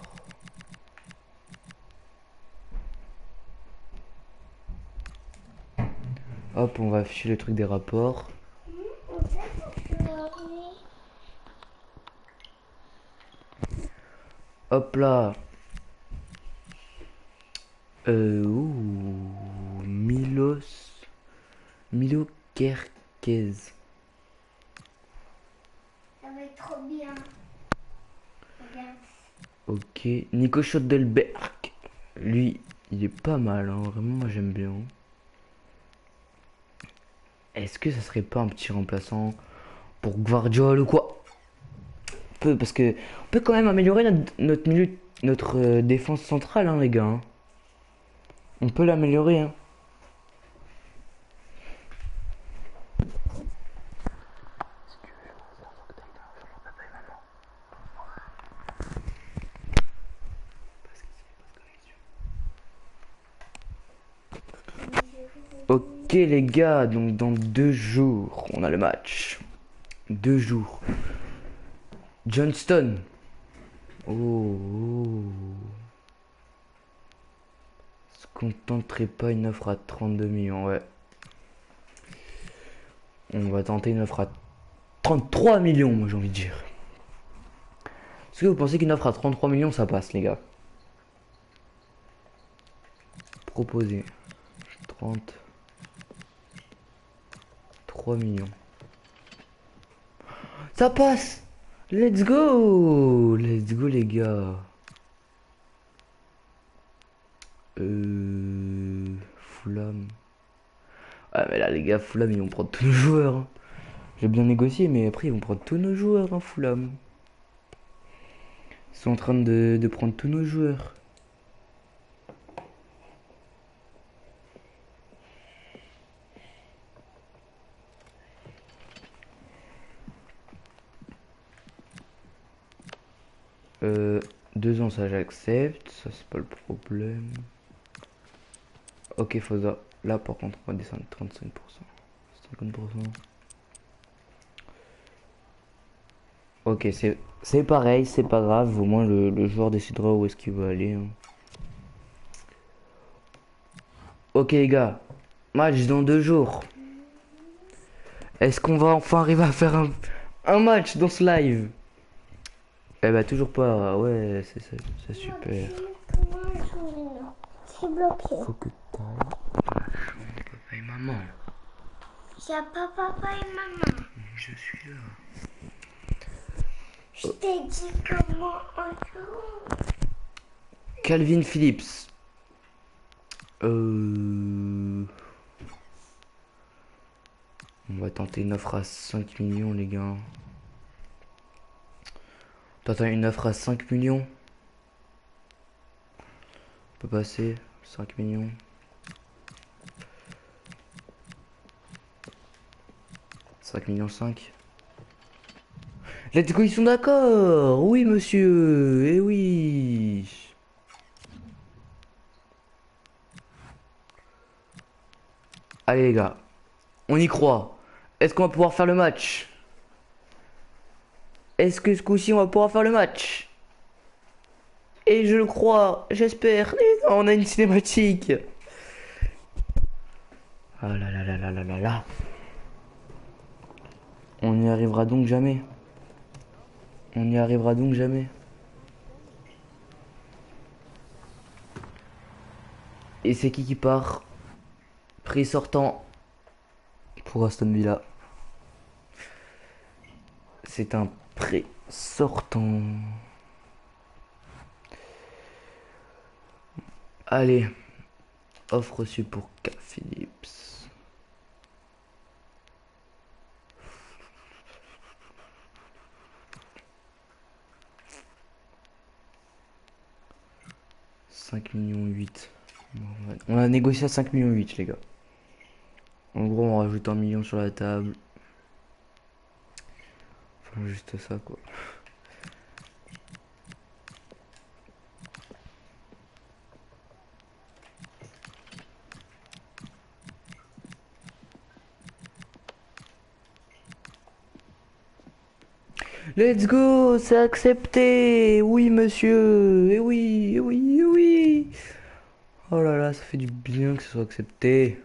Hop, on va afficher le truc des rapports. Hop là. Milo Kerkez. Ça va être trop bien. Regarde. Ok. Nico Schottelberg. Lui, il est pas mal, hein. Vraiment, moi j'aime bien. Est-ce que ça serait pas un petit remplaçant pour Guardiola ou quoi? Parce que on peut quand même améliorer notre milieu, notre défense centrale, hein, les gars. Hein. On peut l'améliorer, hein. Ok les gars, donc dans 2 jours, on a le match. 2 jours. Johnston. Oh. Se contenterait pas une offre à 32 millions, ouais. On va tenter une offre à 33 millions, moi j'ai envie de dire. Est-ce que vous pensez qu'une offre à 33 millions, ça passe, les gars? Proposer 33 millions. Ça passe! Let's go! Let's go, les gars. Fulham. Ah, mais là, les gars, Fulham, ils vont prendre tous nos joueurs. Hein. J'ai bien négocié, mais après, ils vont prendre tous nos joueurs, hein, Fulham. Ils sont en train de prendre tous nos joueurs. Euh, 2 ans, ça j'accepte. Ça, c'est pas le problème. Ok, Fosa. Là, par contre, on va descendre 35%. 50%. Ok, c'est pareil, c'est pas grave. Au moins, le joueur décidera où est-ce qu'il veut aller. Hein. Ok, les gars. Match dans 2 jours. Est-ce qu'on va enfin arriver à faire un match dans ce live? Eh bah, toujours pas. Ouais, c'est super. C'est bloqué. Faut que t'ailles dans la chambre de papa et maman. Y'a pas papa et maman. Je suis là. Je t'ai dit comment on joue. Calvin Phillips. On va tenter une offre à 5 millions, les gars. T'entends une offre à 5 millions? On peut passer 5 millions. 5 millions 5. Let's go, ils sont d'accord. Oui, monsieur. Eh oui. Allez, les gars. On y croit. Est-ce qu'on va pouvoir faire le match? Est-ce que ce coup-ci, on va pouvoir faire le match? Et je le crois. J'espère. On a une cinématique. Ah là là là là là là là. On n'y arrivera donc jamais. On n'y arrivera donc jamais. Et c'est qui part? Prix sortant pour Aston Villa. C'est un prêt sortant. Allez. Offre reçue pour K. Phillips. $5,8 millions. On a négocié à 5,8 millions les gars. En gros on rajoute 1 million sur la table. Enfin juste ça quoi. Let's go, c'est accepté. Oui monsieur. Et oui, et oui, et oui. Oh là là, ça fait du bien que ce soit accepté.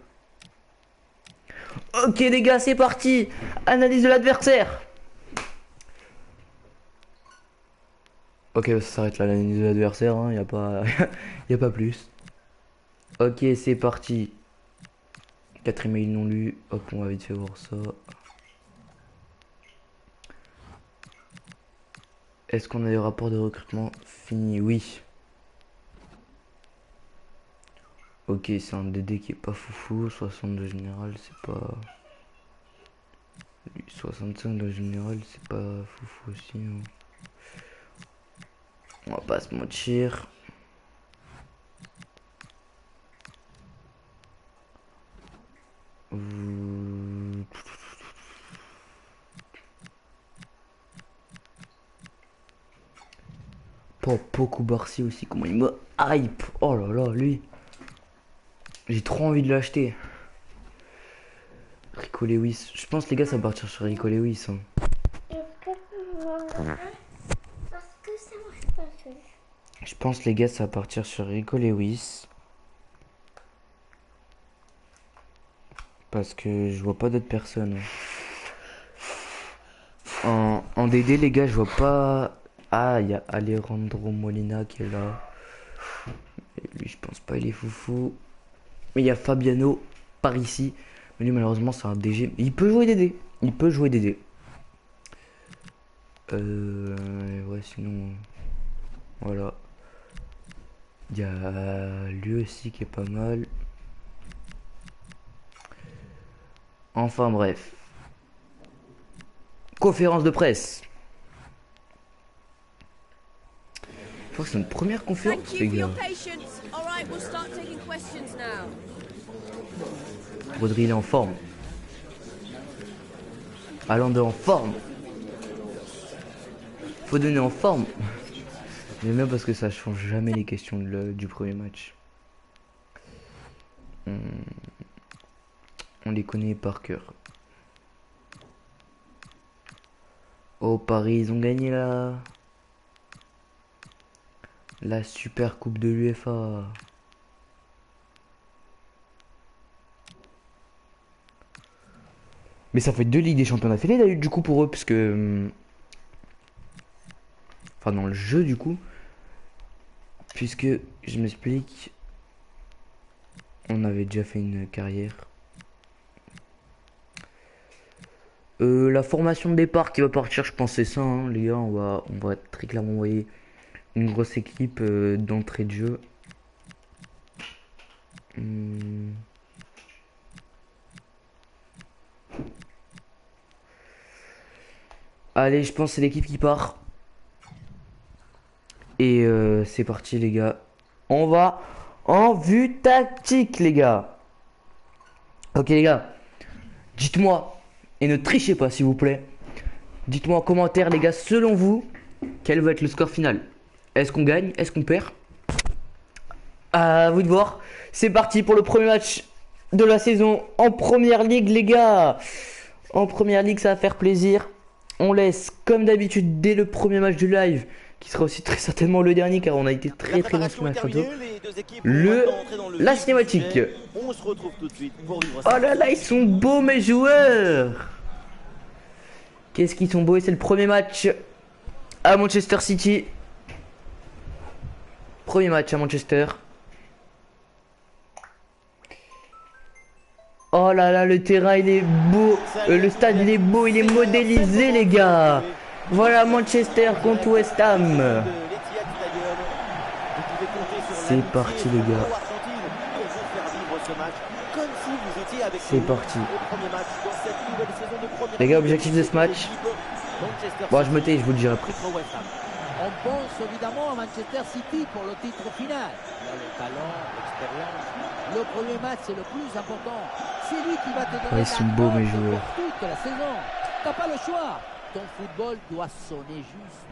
Ok les gars, c'est parti. Analyse de l'adversaire. Ok, ça s'arrête là, l'analyse de l'adversaire, hein, y a pas... y a pas plus. Ok, c'est parti. 4 emails non lus. Hop, on va vite fait voir ça. Est-ce qu'on a des rapports de recrutement finis? Oui. Ok, c'est un DD qui est pas foufou. 62 général, c'est pas... 65 de général, c'est pas foufou aussi. Hein. On va pas se mentir. Pas beaucoup Barcy aussi, comment il me hype. Oh là là, lui. J'ai trop envie de l'acheter. Rico Lewis. Je pense les gars ça va partir sur Rico Lewis. Hein. Parce que ça marche pas seul. Je pense les gars ça va partir sur Rico Lewis. Parce que je vois pas d'autres personnes. En DD les gars je vois pas... Ah il y a Alejandro Molina qui est là. Et lui je pense pas il est foufou. Mais il y a Fabiano par ici. Mais lui malheureusement c'est un DG. Il peut jouer DD. Il peut jouer DD. Ouais sinon... Voilà. Il y a lui aussi qui est pas mal. Enfin bref. Conférence de presse. Je crois que c'est une première conférence les gars. Rodri il est en forme. Haaland est en forme. Foden est en forme. J'aime bien parce que ça change jamais les questions du premier match. On les connaît par cœur. Oh Paris, ils ont gagné la super coupe de l'UEFA. Mais ça fait 2 Ligues des Champions d'affilée du coup pour eux parce que... Enfin dans le jeu du coup. Puisque je m'explique. On avait déjà fait une carrière. La formation de départ qui va partir, je pense c'est ça, hein, les gars. On va très clairement envoyer une grosse équipe d'entrée de jeu. Allez, je pense que c'est l'équipe qui part. Et c'est parti les gars. On va en vue tactique les gars. Ok les gars. Dites-moi. Et ne trichez pas s'il vous plaît. Dites-moi en commentaire les gars, selon vous, quel va être le score final? Est-ce qu'on gagne? Est-ce qu'on perd? À vous de voir. C'est parti pour le premier match de la saison en première ligue les gars. En première ligue ça va faire plaisir. On laisse comme d'habitude dès le premier match du live qui sera aussi très certainement le dernier car on a été très très bon sur ma photo. La cinématique. On se retrouve tout de suite pour vivre Oh là là, ils sont beaux mes joueurs. Qu'est-ce qu'ils sont beaux et c'est le premier match à Manchester City. Premier match à Manchester. Oh là là, le terrain il est beau, le stade il est beau, il est modélisé les gars. Voilà Manchester contre West Ham. C'est parti les gars. C'est parti. Les gars, objectif de ce match. Bon, je me tais, je vous le dirai après. On pense évidemment à Manchester City pour le titre final. Il y a le talent, l'expérience. Le premier match, c'est le plus important. C'est lui qui va te donner ils sont beaux mes joueurs. pour toute la saison. T'as pas le choix. Ton football doit sonner juste.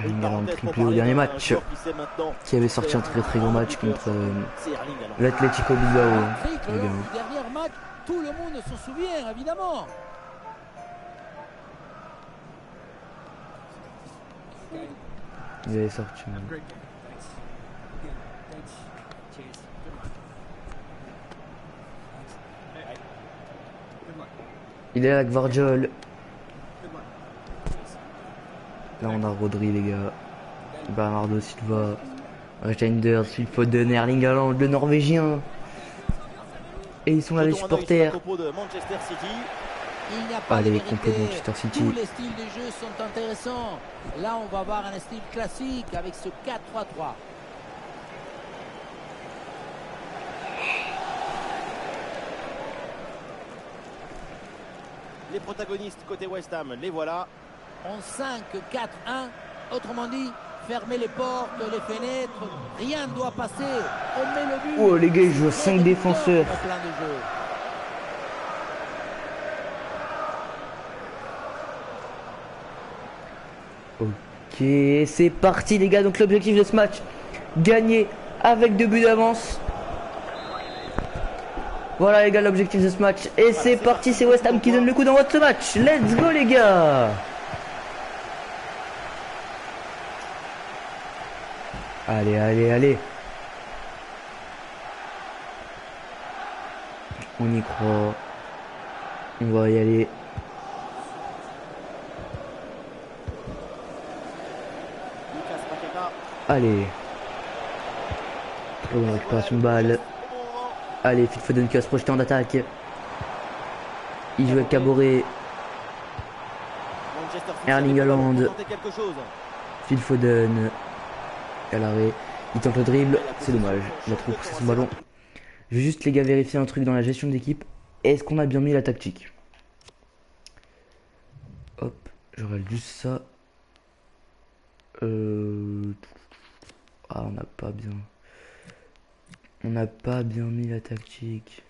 Il a triplé au dernier match qui avait sorti un très très gros match contre l'Atlético Bilbao. Le dernier match, tout le monde se souvient évidemment. Il avait sorti. Il est là, Gvardiol. Là, on a Rodri, les gars. Bernardo Silva. Reinders, Phil Foden, Erling Haaland, le Norvégien. Et ils sont là, les supporters. Allez, complot de Manchester City. Tous les styles de jeu sont intéressants. Là, on va voir un style classique avec ce 4-3-3. Les protagonistes côté West Ham, les voilà. En 5-4-1, autrement dit, fermez les portes, les fenêtres, rien ne doit passer. On met le but. Oh les gars, ils jouent à 5 défenseurs. En plein de jeu. Ok, c'est parti les gars. Donc l'objectif de ce match, gagner avec 2 buts d'avance. Voilà les gars, l'objectif de ce match. Et c'est parti, c'est West Ham qui donne le coup d'envoi de ce match. Let's go les gars. Allez, allez, allez. On y croit. On va y aller. Allez. Très bonne récupération de balle. Allez, Phil Foden qui va se projeter en attaque. Il joue avec Caboret. Erling Haaland. Phil Foden. À l'arrêt. Il tente le dribble. C'est dommage. Il a trop poussé son ballon. Je vais juste les gars vérifier un truc dans la gestion d'équipe. Est-ce qu'on a bien mis la tactique? Hop. Je règle juste ça. Ah, on n'a pas bien. On n'a pas bien mis la tactique.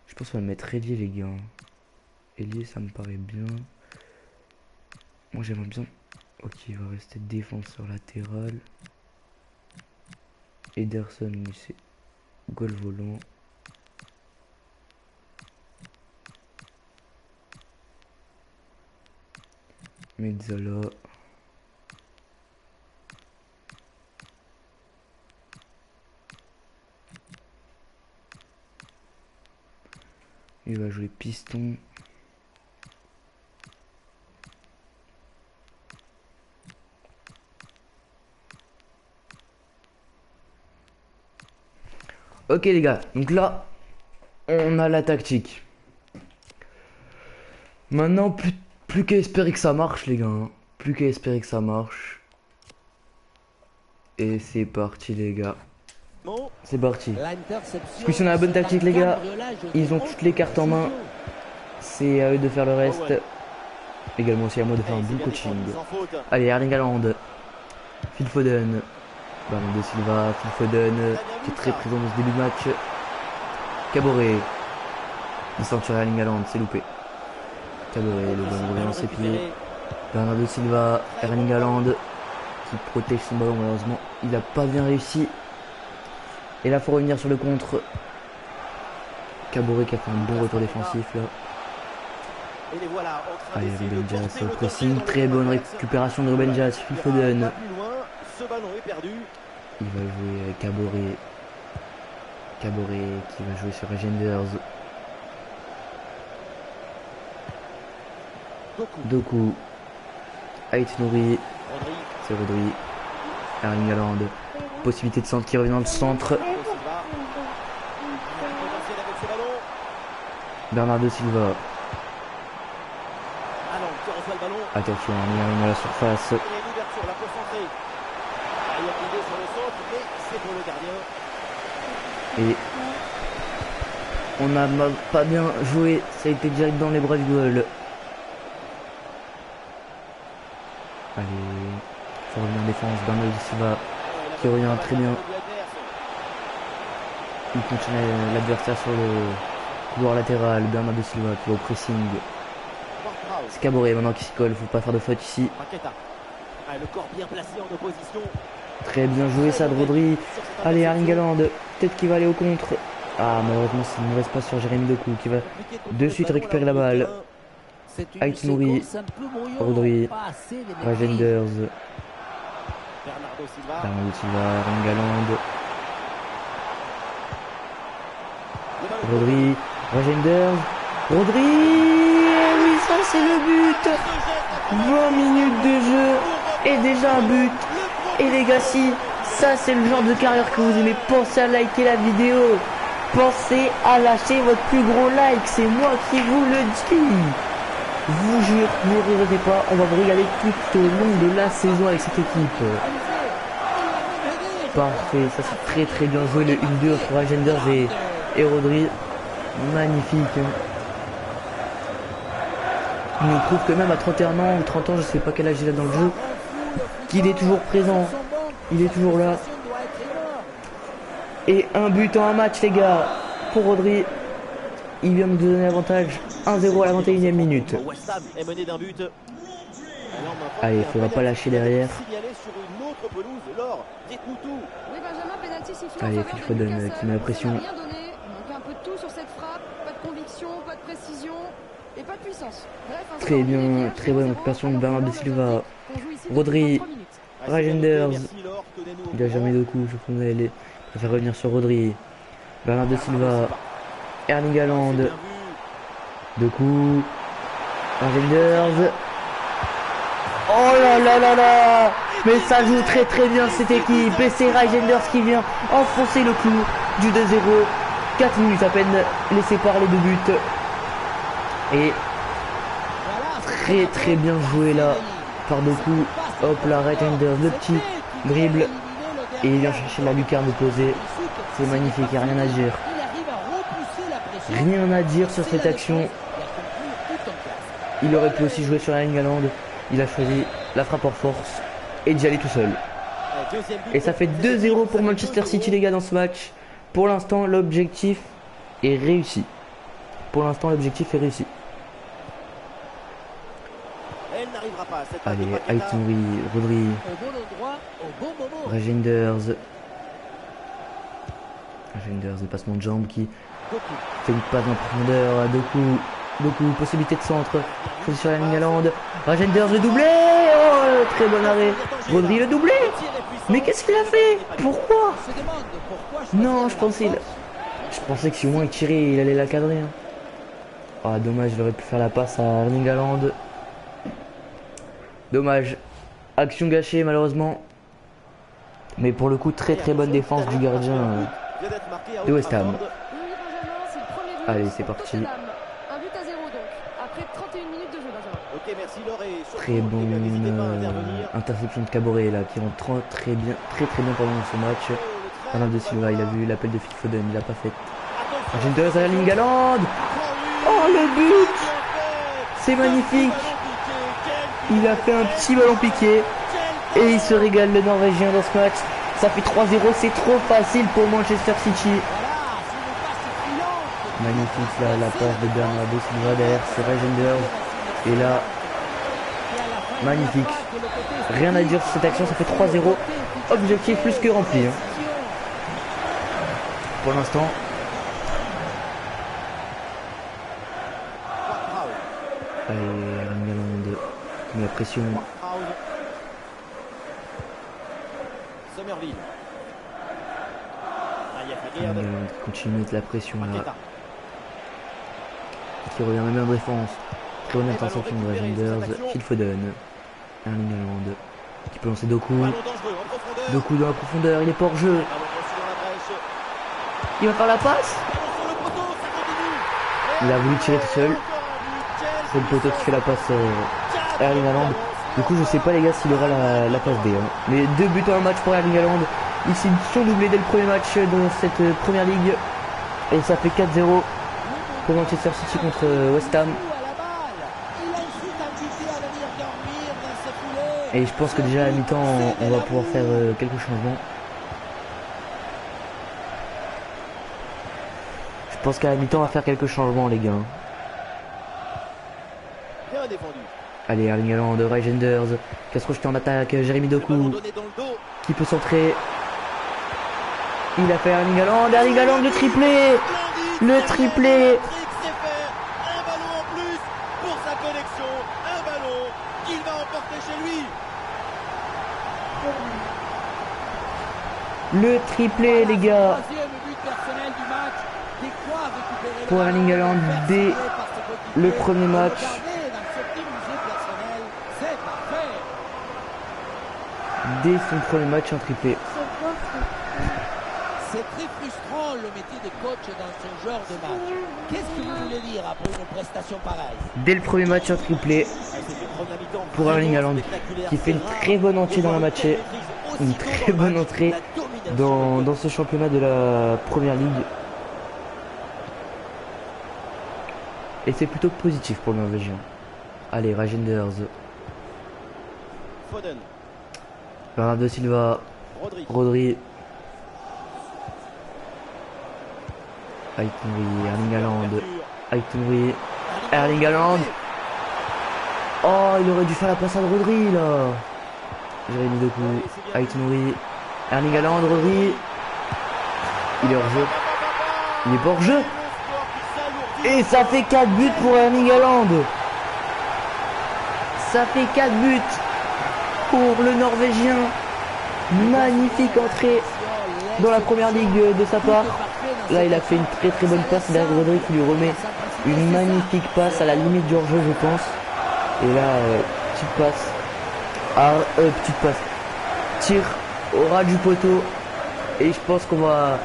Je pense qu'on va mettre ailier les gars. Ailier ça me paraît bien. Moi j'aimerais bien. Ok, il va rester défenseur latéral. Ederson c'est goal volant. Mezzala. Il va jouer piston. Ok les gars, donc là, on a la tactique. Maintenant, plus qu'à espérer que ça marche les gars. Hein. Plus qu'à espérer que ça marche. Et c'est parti les gars. C'est parti. Parce que si on a la bonne tactique les gars, ils ont toutes les cartes en main. C'est à eux de faire le reste. Également aussi à moi de faire un bon coaching. Allez, Erling Haaland. Phil Foden. Bernardo Silva, Phil Foden, qui est très présent dans ce début de match. Caboret. Il sent sur Erling Haaland, c'est loupé. Caboret, le ballon revient dans ses pieds. Bernardo Silva, Erling Haaland, qui protège son ballon malheureusement. Il n'a pas bien réussi. Et là, il faut revenir sur le contre. Caboret qui a fait un bon retour défensif là. Et les voilà en train Allez, d'essayer de Ruben Dias porter au le pressing. danger Très dans bonne les récupération de Ruben Dias. Phil Pas Foden. plus loin, ce ballon est perdu. Il va jouer avec Caboret. Caboret qui va jouer sur Regenders. Doku, Doku. Ait Nouri. Rodri, C'est Rodri. Erling Haaland. Possibilité de centre qui revient dans le centre. Bernardo Silva. Il a un potentiel avec ce ballon. Bernardo Silva. Haaland qui reçoit le ballon. Attention, on y arrive à la surface. Il y a une ouverture là pour centrer. Il y a l'idée sur le centre, mais c'est pour le gardien. Et on n'a pas bien joué. Ça a été direct dans les bras du goal. Allez, faut revenir en défense. Bernardo Silva qui revient très bien. Il continue l'adversaire sur le couloir latéral. Bernardo Silva qui va au pressing. C'est Caboret maintenant qui s'y colle. Faut pas faire de faute ici. Paqueta. Ah, le corps bien placé en opposition. Très bien joué ça de Rodri. Allez, Erling Haaland. Peut-être qu'il va aller au contre. Ah, malheureusement, ça ne reste pas sur Jérémy Doku qui va de suite récupérer la balle. Ait Nouri. Rodri. Regenders. Bernardo Silva. Bernardo Silva. Erling Haaland. Rodri. Regenders. Rodri. Et oui, ça c'est le but. 20 minutes de jeu et déjà un but. Et les gars, si ça c'est le genre de carrière que vous aimez, pensez à liker la vidéo. Pensez à lâcher votre plus gros like, c'est moi qui vous le dis. Vous jure, ne regrettez pas, on va vous régaler tout au long de la saison avec cette équipe. Parfait, ça c'est très très bien joué le 1-2 entre Regenders et Rodri. Magnifique. Il nous prouve que même à 31 ans ou 30 ans, je sais pas quel âge il a dans le jeu, qu'il est toujours présent. Il est toujours là. Et un but en un match les gars pour Rodri. Il vient de nous donner l'avantage 1-0 à la 21e minute. West Ham est mené d'un but. Allez, il faudra pas lâcher derrière. Sur une autre pelouse, Laure, dites-nous tout. Oui, Benjamin, penalty sifflé Allez, en faveur Phil de Foden Newcastle. qui met la pression. Ça n'a rien donné. Il manquait un peu de tout sur cette frappe. Pas de conviction, pas de précision et pas de puissance. Bref, un Très score bien, inégal, très bonne 0-0, récupération de alors que Bernardo Laure Silva. qu'on joue ici depuis Rodri. 23 minutes. Regenders. Merci, Laure, tenez-nous au Il a courant. jamais de coup, je préfère revenir sur Rodri. Bernardo Silva. Erling Haaland. C'est bien vu. De coup. Regenders. Oh là là là là. Mais ça joue très très bien cette équipe. Et c'est Regenders qui vient enfoncer le clou du 2-0. 4 minutes à peine laissé parler de but. Et très très bien joué là par Doku. Hop là, Regenders, le petit dribble. Et il vient chercher la lucarne opposée. C'est magnifique, il n'y a rien à dire. Rien à dire sur cette action. Il aurait pu aussi jouer sur Erling Haaland. Il a choisi la frappe en force et d'y aller tout seul. Deuxième but Et ça fait 2-0 pour Manchester City les gars dans ce match. Pour l'instant l'objectif est réussi. Pour l'instant l'objectif est réussi. Elle n'arrivera pas. Cette Allez, passe de Paqueta. Ait Nouri, Rodri, Au bon endroit, au bon moment. Regenders. Regenders, dépassement de jambe qui Doku. fait une passe en profondeur à Doku, possibilité de centre. Chose sur Erling Haaland. Regenders le doublé. Oh, très bon arrêt. Rodri le doublé. Le tir est puissant. Mais qu'est-ce qu'il a fait? Pourquoi? On se demande pourquoi choisir Non, la je pensais que si au moins il tirait, il allait la cadrer. Hein. Ah, dommage, il aurait pu faire la passe à Erling Haaland. Dommage. Action gâchée, malheureusement. Mais pour le coup, très très bonne défense du gardien Vient d'être marqué à de West Ham. Oui, Benjamin, c'est le premier but Allez, pour c'est parti. Tottenham. Un but à 0 donc, après 31 minutes de jeu, Benjamin. Ok, merci Laure. Et surtout, Très les gars, n'hésitez pas à bonne intervenir. interception de Caboret là, qui rentre très bien pendant ce match. Bernardo Silva, il a vu l'appel de Phil Foden, il a pas fait. Regenders à Erling Haaland. Oh le but! C'est magnifique! Il a fait un petit ballon piqué et il se régale le Norvégien dans ce match. Ça fait 3-0, c'est trop facile pour Manchester City. Magnifique là, la passe de Bernardo Silva derrière, c'est Regenders. Et là, magnifique. Rien à dire sur cette action, ça fait 3-0. Objectif plus que rempli. Hein. Pour l'instant. Allez, Erling Haaland. Met la pression. Somerville. Erling Haaland qui continue de mettre la pression là. Paqueta. Qui revient même en défense. Très bonne Et interception ballon de récupéré, Rangers. cette action. Phil Foden. Erling Haaland. Qui peut lancer Doku. Ballon dangereux en profondeur. Doku dans la profondeur. Il est pas hors jeu. Ballon reçu dans la brèche. Il va faire la passe. Ballon sur le poteau, ça continue. Il a voulu tirer tout seul. Encore un but. C'est le poteau qui fait la passe Erling Haaland. Du coup, je sais pas les gars s'il aura la passe D. Hein. Mais 2 buts en un match pour Erling Haaland. Ici, ils sont doublés dès le premier match dans cette première ligue. Et ça fait 4-0 pour Manchester City contre West Ham. Et je pense que déjà à la mi-temps, on va pouvoir faire quelques changements. Je pense qu'à la mi-temps, on va faire quelques changements, les gars. Bien défendu. Allez, Erling Haaland, Rangers, qui va se rejeter en attaque, Jérémy Ballon Doku, donné dans le dos. qui peut centrer. Il a fait Erling Haaland, le triplé. Le triplé. C'est fait. Un ballon en plus pour sa collection. Un ballon qu'il va emporter chez lui. Le triplé, les gars. Pour Erling Haaland dès le premier match. Dès son premier match, un triplé. C'est très frustrant le métier de coach dans ce genre de match. Qu'est-ce que vous voulez dire après une prestation pareille? Dès le premier match, un triplé pour Erling Haaland, qui fait une très bonne entrée dans la match. Une très bonne entrée dans ce championnat de la Première Ligue. Et c'est plutôt positif pour le Norvégien. Allez, Rangers. Foden. Bernardo Silva. Rodri. Rodri. Aït-Nouri. Erling Haaland. Aït-Nouri. Erling Haaland. Oh, il aurait dû faire la passe à Rodri là. Jérémy Doku. Aït-Nouri. Erling Haaland. Rodri. Il est hors jeu. Il est pas hors jeu. Et ça fait 4 buts pour Erling Haaland. Ça fait 4 buts pour le Norvégien. Magnifique entrée dans la première ligue de sa part. Là, il a fait une très bonne passe derrière Rodri qui lui remet une magnifique passe à la limite du hors-jeu, je pense. Et là, petite passe. Petite passe. Tir au ras du poteau. Et je pense qu'on va...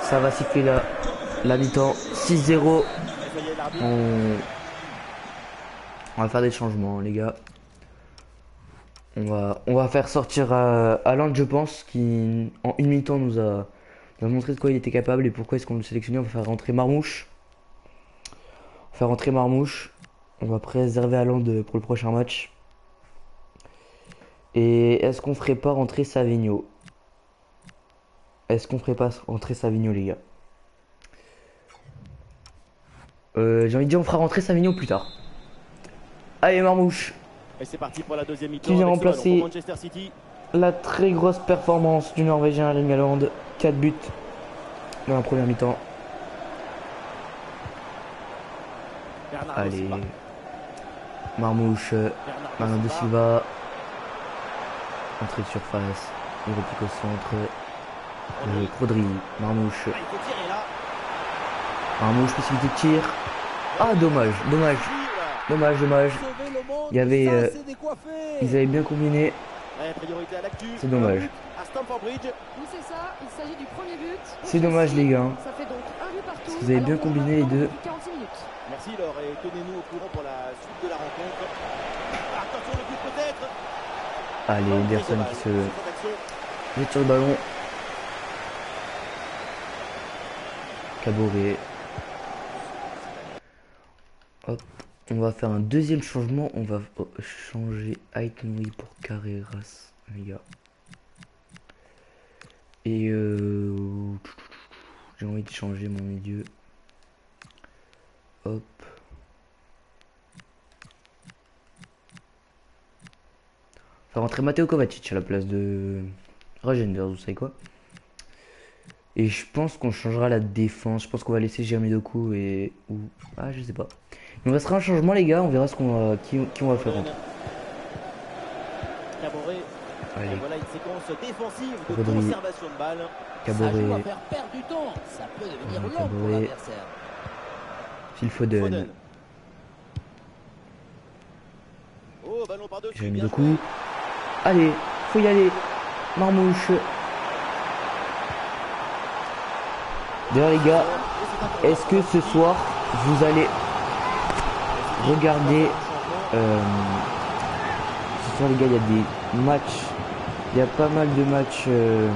Ça va siffler là. La mi-temps, 6-0. On va faire des changements, les gars. On va faire sortir Haaland, je pense, qui en une mi-temps nous a montré de quoi il était capable et pourquoi est-ce qu'on le sélectionnait. On va faire rentrer Marmouche. On va préserver Haaland pour le prochain match. Et est-ce qu'on ferait pas rentrer Savigno? Les gars? J'ai envie de dire on fera rentrer Savigno plus tard. Allez, Marmouche. Et c'est parti pour la deuxième mi-temps. Qui vient avec ce ballon remplacer pour Manchester City. la très grosse performance du Norvégien Erling Haaland. 4 buts dans la première mi-temps. Bernardo Allez. Silva. Marmouche. Bernardo Silva. Entrée de surface. Il repique au centre. Rodri. Marmouche. Ah, il faut tirer là. Marmouche, possibilité de tir. Ah, dommage. Il y avait... ils avaient bien combiné. Ouais, priorité à l'actu. C'est dommage. À Stamford Bridge. Oui, c'est ça. Il s'agit du premier but. C'est dommage, les gars. Ça fait donc un but partout. Vous avez bien Alors qu'on combiné a les maintenant deux. 46 minutes. Merci Laure et tenez-nous au courant pour la suite de la rencontre. Attention le but peut-être. Allez, Henderson qui se jette sur le ballon. Caboret. Hop. On va faire un deuxième changement. On va changer Aït-Nouri pour Carreras, les gars. Et j'ai envie de changer mon milieu. Hop. On va rentrer Matteo Kovacic à la place de Rangers, vous savez quoi. Et je pense qu'on changera la défense. Je pense qu'on va laisser Jérémy Doku et... Ah, je sais pas. Il nous restera un changement les gars, on verra ce qu'on va, qui on va faire rentrer. Caboret. Allez, Et voilà une séquence défensive de Rodri. conservation de balle. Ça joue à Caboret, faire perdre du temps. Ça peut devenir Caboret. long pour l'adversaire. Phil Foden. Foden. Oh, ballon par-dessus. J'ai mis bien deux joué. coups. Allez, faut y aller. Marmouche. D'ailleurs les gars, est-ce que ce soir vous allez regarder ce soir les gars, il y a des matchs, il y a pas mal de matchs de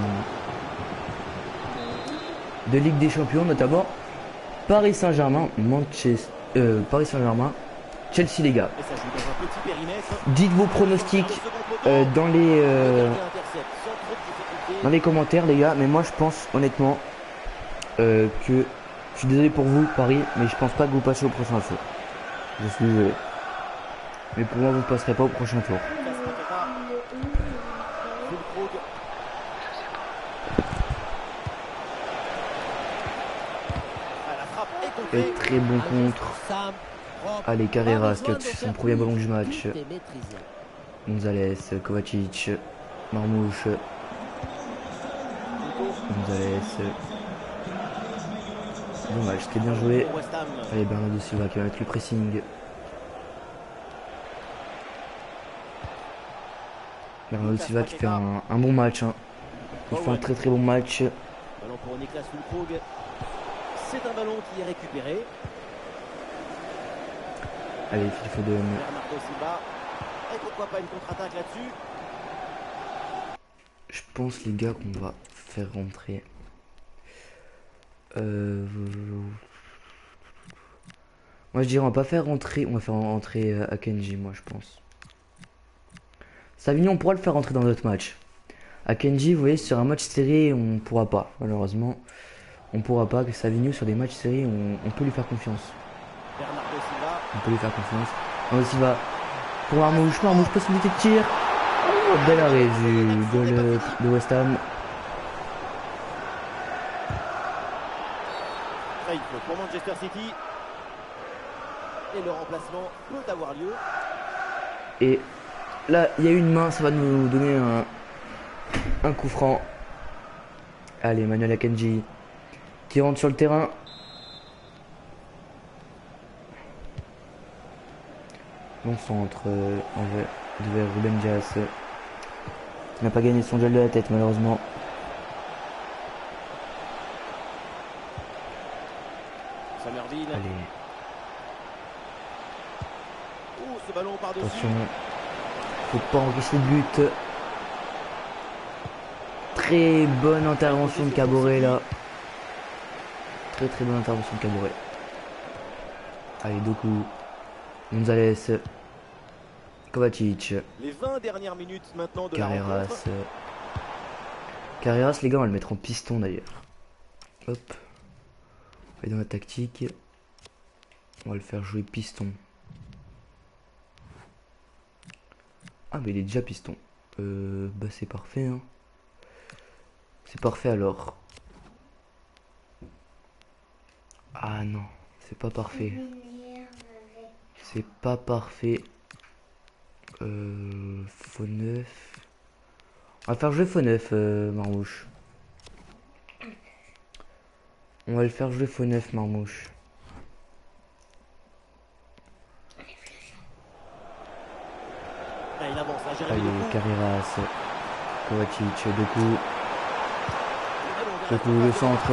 Ligue des Champions, notamment Paris Saint-Germain, Paris Saint-Germain, Chelsea les gars. Et ça joue dans un petit périmètre. Dites vos pronostics Dans dans les commentaires les gars, mais moi je pense honnêtement que je suis désolé pour vous Paris, mais je pense pas que vous passez au prochain tour. Je suis désolé. Mais pour moi vous ne passerez pas au prochain tour. Et très bon contre. Allez, Carreras qui a son premier ballon du match. Gonzalez, Kovacic, Marmouche. Gonzalez. Dommage, c'était bien joué. Allez, Bernardo Silva qui va mettre le pressing. Bernardo Silva qui fait un bon match. Hein. Il fait un très très bon match. Ballon pour Niklas Füllkrug. C'est un ballon qui est récupéré. Allez, Phil Foden. Bernardo Silva. Et pourquoi pas une contre-attaque là-dessus? Je pense les gars qu'on va faire rentrer. Moi je dirais on va pas faire rentrer. On va faire rentrer Akanji, moi je pense. Savigny on pourra le faire rentrer dans notre match. Akanji, vous voyez, sur un match serré on pourra pas. Malheureusement, on pourra pas. Que Savigny sur des matchs serrés on peut lui faire confiance. Bernardo Silva. On peut lui faire confiance. Bernardo Silva pour Marmouche. Marmouche, possibilité de tir. Oh, bel arrêt de West Ham. Faille pour Manchester City. Et le remplacement peut avoir lieu. Et là, il y a une main, ça va nous donner un coup franc. Allez, Manuel Akanji qui rentre sur le terrain. Bon centre vers Ruben Dias. Il n'a pas gagné son duel de la tête malheureusement. Summerville. Allez, Oh, ce ballon par-dessus. attention. Faut pas encaisser de but. Très bonne intervention de Caboret là. Très très bonne intervention de Caboret. Allez, Doku. Gonzalez. Kovacic. Les 20 dernières minutes maintenant de la Carreras. rencontre. Carreras, les gars, on va le mettre en piston d'ailleurs. Hop. On va aller dans la tactique. On va le faire jouer piston. Ah, mais il est déjà piston. Bah, c'est parfait, hein. C'est parfait alors. Ah non, c'est pas parfait. C'est pas parfait. Faux neuf. On va faire jouer faux neuf, Marmouche. On va le faire jouer faux neuf, Marmouche. Là, il avance, là, Jérémy Allez, Doku. Carreras. Kovacic, Doku. Le ballon Le centre.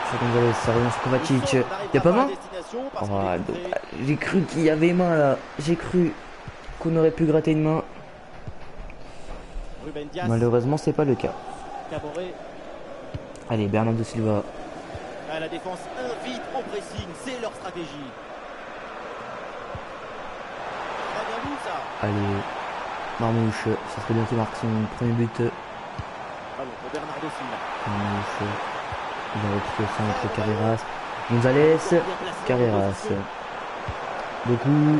C'est Gonzalez, ça revient sur Kovacic. Y'a pas main? Oh, dommage. J'ai cru qu'il y avait main là. J'ai cru qu'on aurait pu gratter une main. Ruben Dias. Malheureusement, c'est pas le cas. Caboret. Allez, Bernardo Silva. Ah, la défense invite au pressing, c'est leur stratégie. Très bien vu ça. Allez, Marmouche. Ça serait bien qu'il marque son premier but. Ballon pour Bernardo Silva. Marmouche. Il va récupérer son entre Carreras. Gonzalez. Carreras. Doku.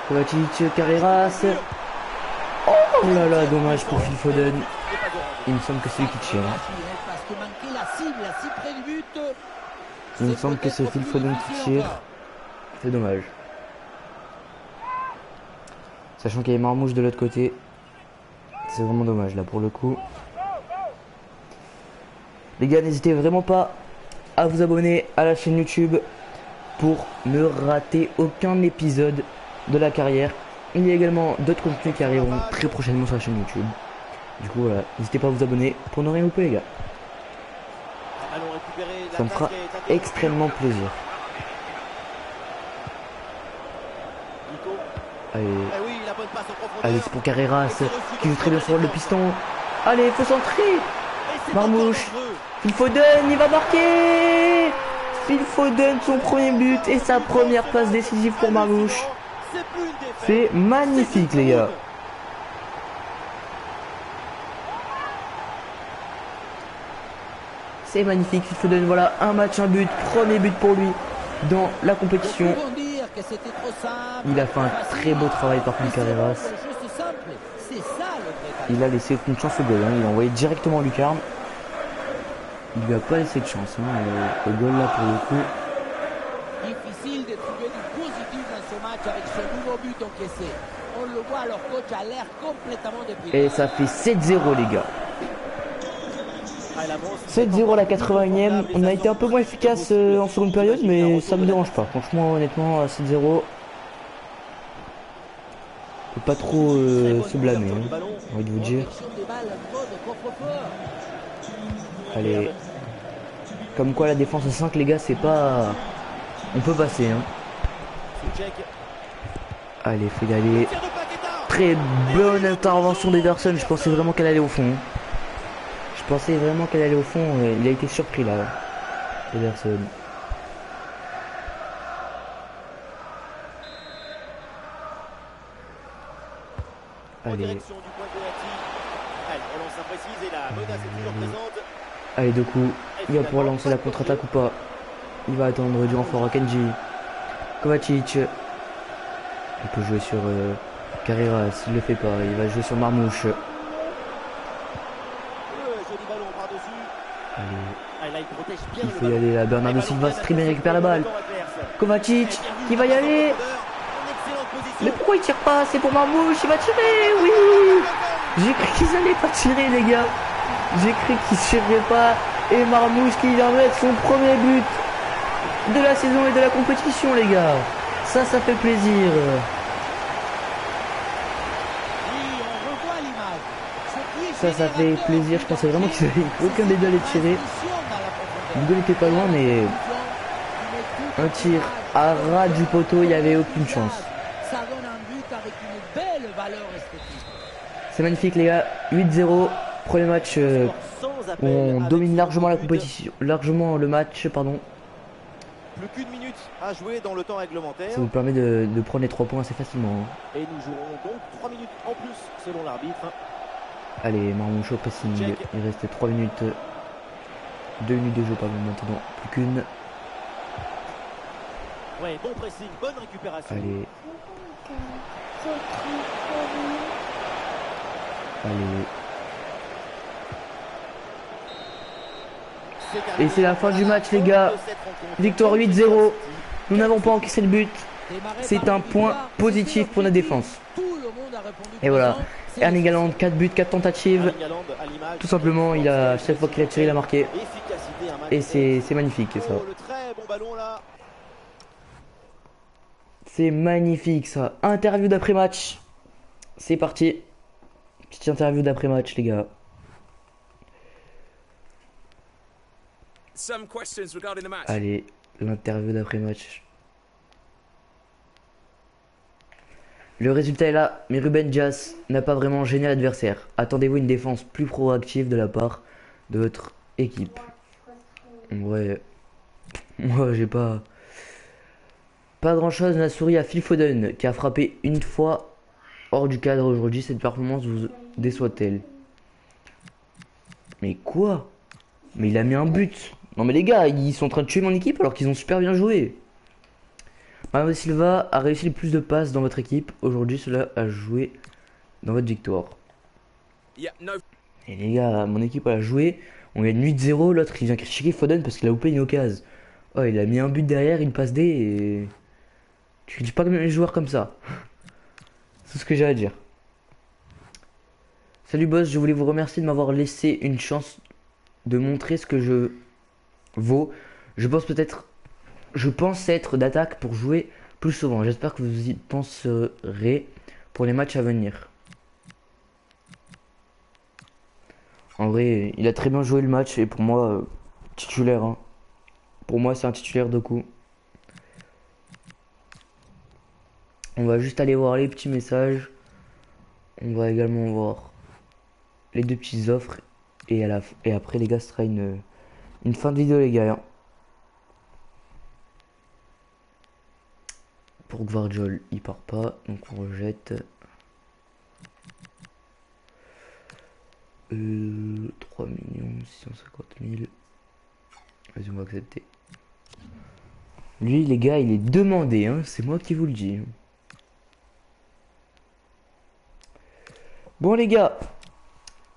Kovacic. Carreras. Oh là là, dommage pour Phil Foden. Il me semble que c'est lui qui tire. Hein. Parce que manquer la cible, si près du but. Il me semble que c'est Phil Foden qui tire. C'est dommage. Sachant qu'il y a Marmouche de l'autre côté. C'est vraiment dommage là pour le coup. Les gars, n'hésitez vraiment pas à vous abonner à la chaîne YouTube pour ne rater aucun épisode de la carrière. Il y a également d'autres contenus qui arriveront très prochainement sur la chaîne YouTube. Du coup voilà, n'hésitez pas à vous abonner pour ne rien louper les gars. Ça me fera extrêmement plaisir. Allez, allez c'est pour Carreras qui joue très bien sur le piston. Allez, faut centrer. Marmouche, Phil Foden, il va marquer. Phil Foden, son premier but et sa première passe décisive pour Marmouche. C'est magnifique les gars. C'est magnifique, Phil Foden, voilà, un match, un but, premier but pour lui dans la compétition. Il a fait un très beau travail par contre Carreras. Il a laissé aucune chance au goal, hein. Il a envoyé directement Lucarne. Il lui a pas laissé de chance, hein. Le goal là pour le coup. Difficile de trouver du positif dans ce match avec ce nouveau but encaissé. On le voit, leur coach a l'air complètement déprimé. Et ça fait 7-0 les gars. 7-0 à la 81e. On a été un peu moins efficace en seconde période, mais ça me dérange pas. Franchement, honnêtement, à 7-0, faut pas trop se blâmer, hein, j'ai envie de vous dire. Allez. Comme quoi la défense à 5 les gars, c'est pas... On peut passer, hein. Allez, faut y aller. Très bonne intervention d'Ederson. Je pensais vraiment qu'elle allait au fond. Je pensais vraiment qu'elle allait au fond. Il a été surpris là, Ederson. Allez. Allez, deux coups. Il va pouvoir lancer la contre-attaque ou pas. Il va attendre du renfort à Kenji. Kovacic. Il peut jouer sur Carreras. Il le fait pas. Il va jouer sur Marmouche. Allez. Il faut y aller là. Bernardo Silva très bien récupère la balle. Kovacic qui va y aller. Mais pourquoi il tire pas? C'est pour Marmouche. Il va tirer. Oui. J'ai cru qu'ils allaient pas tirer les gars. J'ai cru qu'ils tireraient pas. Et Marmouche qui vient mettre son premier but de la saison et de la compétition les gars. Ça fait plaisir. Ça fait plaisir. Je pensais vraiment qu'ils avaient aucun des deux allait tirer. Le goal était pas loin mais un tir à ras du poteau, il n'y avait aucune chance. C'est magnifique les gars. 8-0. Premier match où on domine largement la compétition. Largement le match, pardon. Plus qu'une minute à jouer dans le temps réglementaire. Ça vous permet de prendre les 3 points assez facilement. Hein. Et nous jouerons donc 3 minutes en plus selon l'arbitre. Allez, Marmouche au pressing. Il reste 3 minutes. 2 minutes de jeu, pardon, maintenant. Plus qu'une. Ouais, bon pressing, bonne récupération. Allez. Allez. Et c'est la fin du match les gars. Victoire 8-0. Nous n'avons pas encaissé le but. C'est un point positif pour notre défense. Et voilà. Erling Haaland, 4 buts, 4 tentatives. Tout simplement, il a chaque fois qu'il a tiré, il a marqué. Et c'est magnifique ça. C'est magnifique ça. Interview d'après match. C'est parti. Petite interview d'après match les gars. Allez, l'interview d'après match. Le résultat est là, mais Ruben Dias n'a pas vraiment gêné l'adversaire. Attendez-vous une défense plus proactive de la part de votre équipe. Ouais. Moi, j'ai pas grand chose. On a souri à Phil Foden qui a frappé une fois hors du cadre aujourd'hui. Cette performance vous déçoit-elle? Mais quoi? Mais il a mis un but. Non mais les gars, ils sont en train de tuer mon équipe alors qu'ils ont super bien joué. Bernardo Silva a réussi le plus de passes dans votre équipe. Aujourd'hui, cela a joué dans votre victoire. Et les gars, mon équipe a joué. On gagne 8-0. L'autre, il vient critiquer Foden parce qu'il a loupé une occasion. Oh, il a mis un but derrière, une passe D et... Tu critiques pas les joueurs comme ça. C'est ce que j'ai à dire. Salut boss, je voulais vous remercier de m'avoir laissé une chance de montrer ce que je vaux. Je pense être d'attaque pour jouer plus souvent. J'espère que vous y penserez pour les matchs à venir. En vrai, il a très bien joué le match et pour moi, titulaire. Hein. Pour moi, c'est un titulaire de coup. On va juste aller voir les petits messages. On va également voir les deux petites offres. Et après, les gars, ce sera une fin de vidéo, les gars. Hein. Pour Gvardiol, il part pas. Donc on rejette. 3 650 000. Vas-y, on va accepter. Lui, les gars, il est demandé. Hein. C'est moi qui vous le dis. Bon, les gars.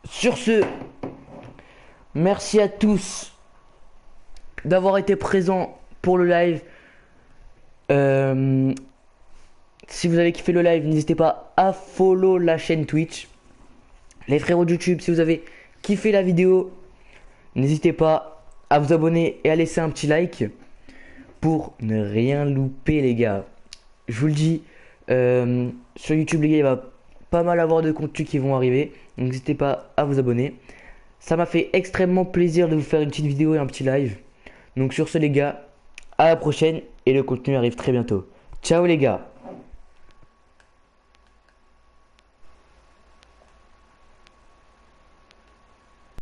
Sur ce, merci à tous d'avoir été présents pour le live. Si vous avez kiffé le live, n'hésitez pas à follow la chaîne Twitch. Les frérots de YouTube, si vous avez kiffé la vidéo, n'hésitez pas à vous abonner et à laisser un petit like pour ne rien louper, les gars. Je vous le dis, sur YouTube, les gars, il va pas mal avoir de contenus qui vont arriver. Donc n'hésitez pas à vous abonner. Ça m'a fait extrêmement plaisir de vous faire une petite vidéo et un petit live. Donc sur ce, les gars, à la prochaine et le contenu arrive très bientôt. Ciao, les gars.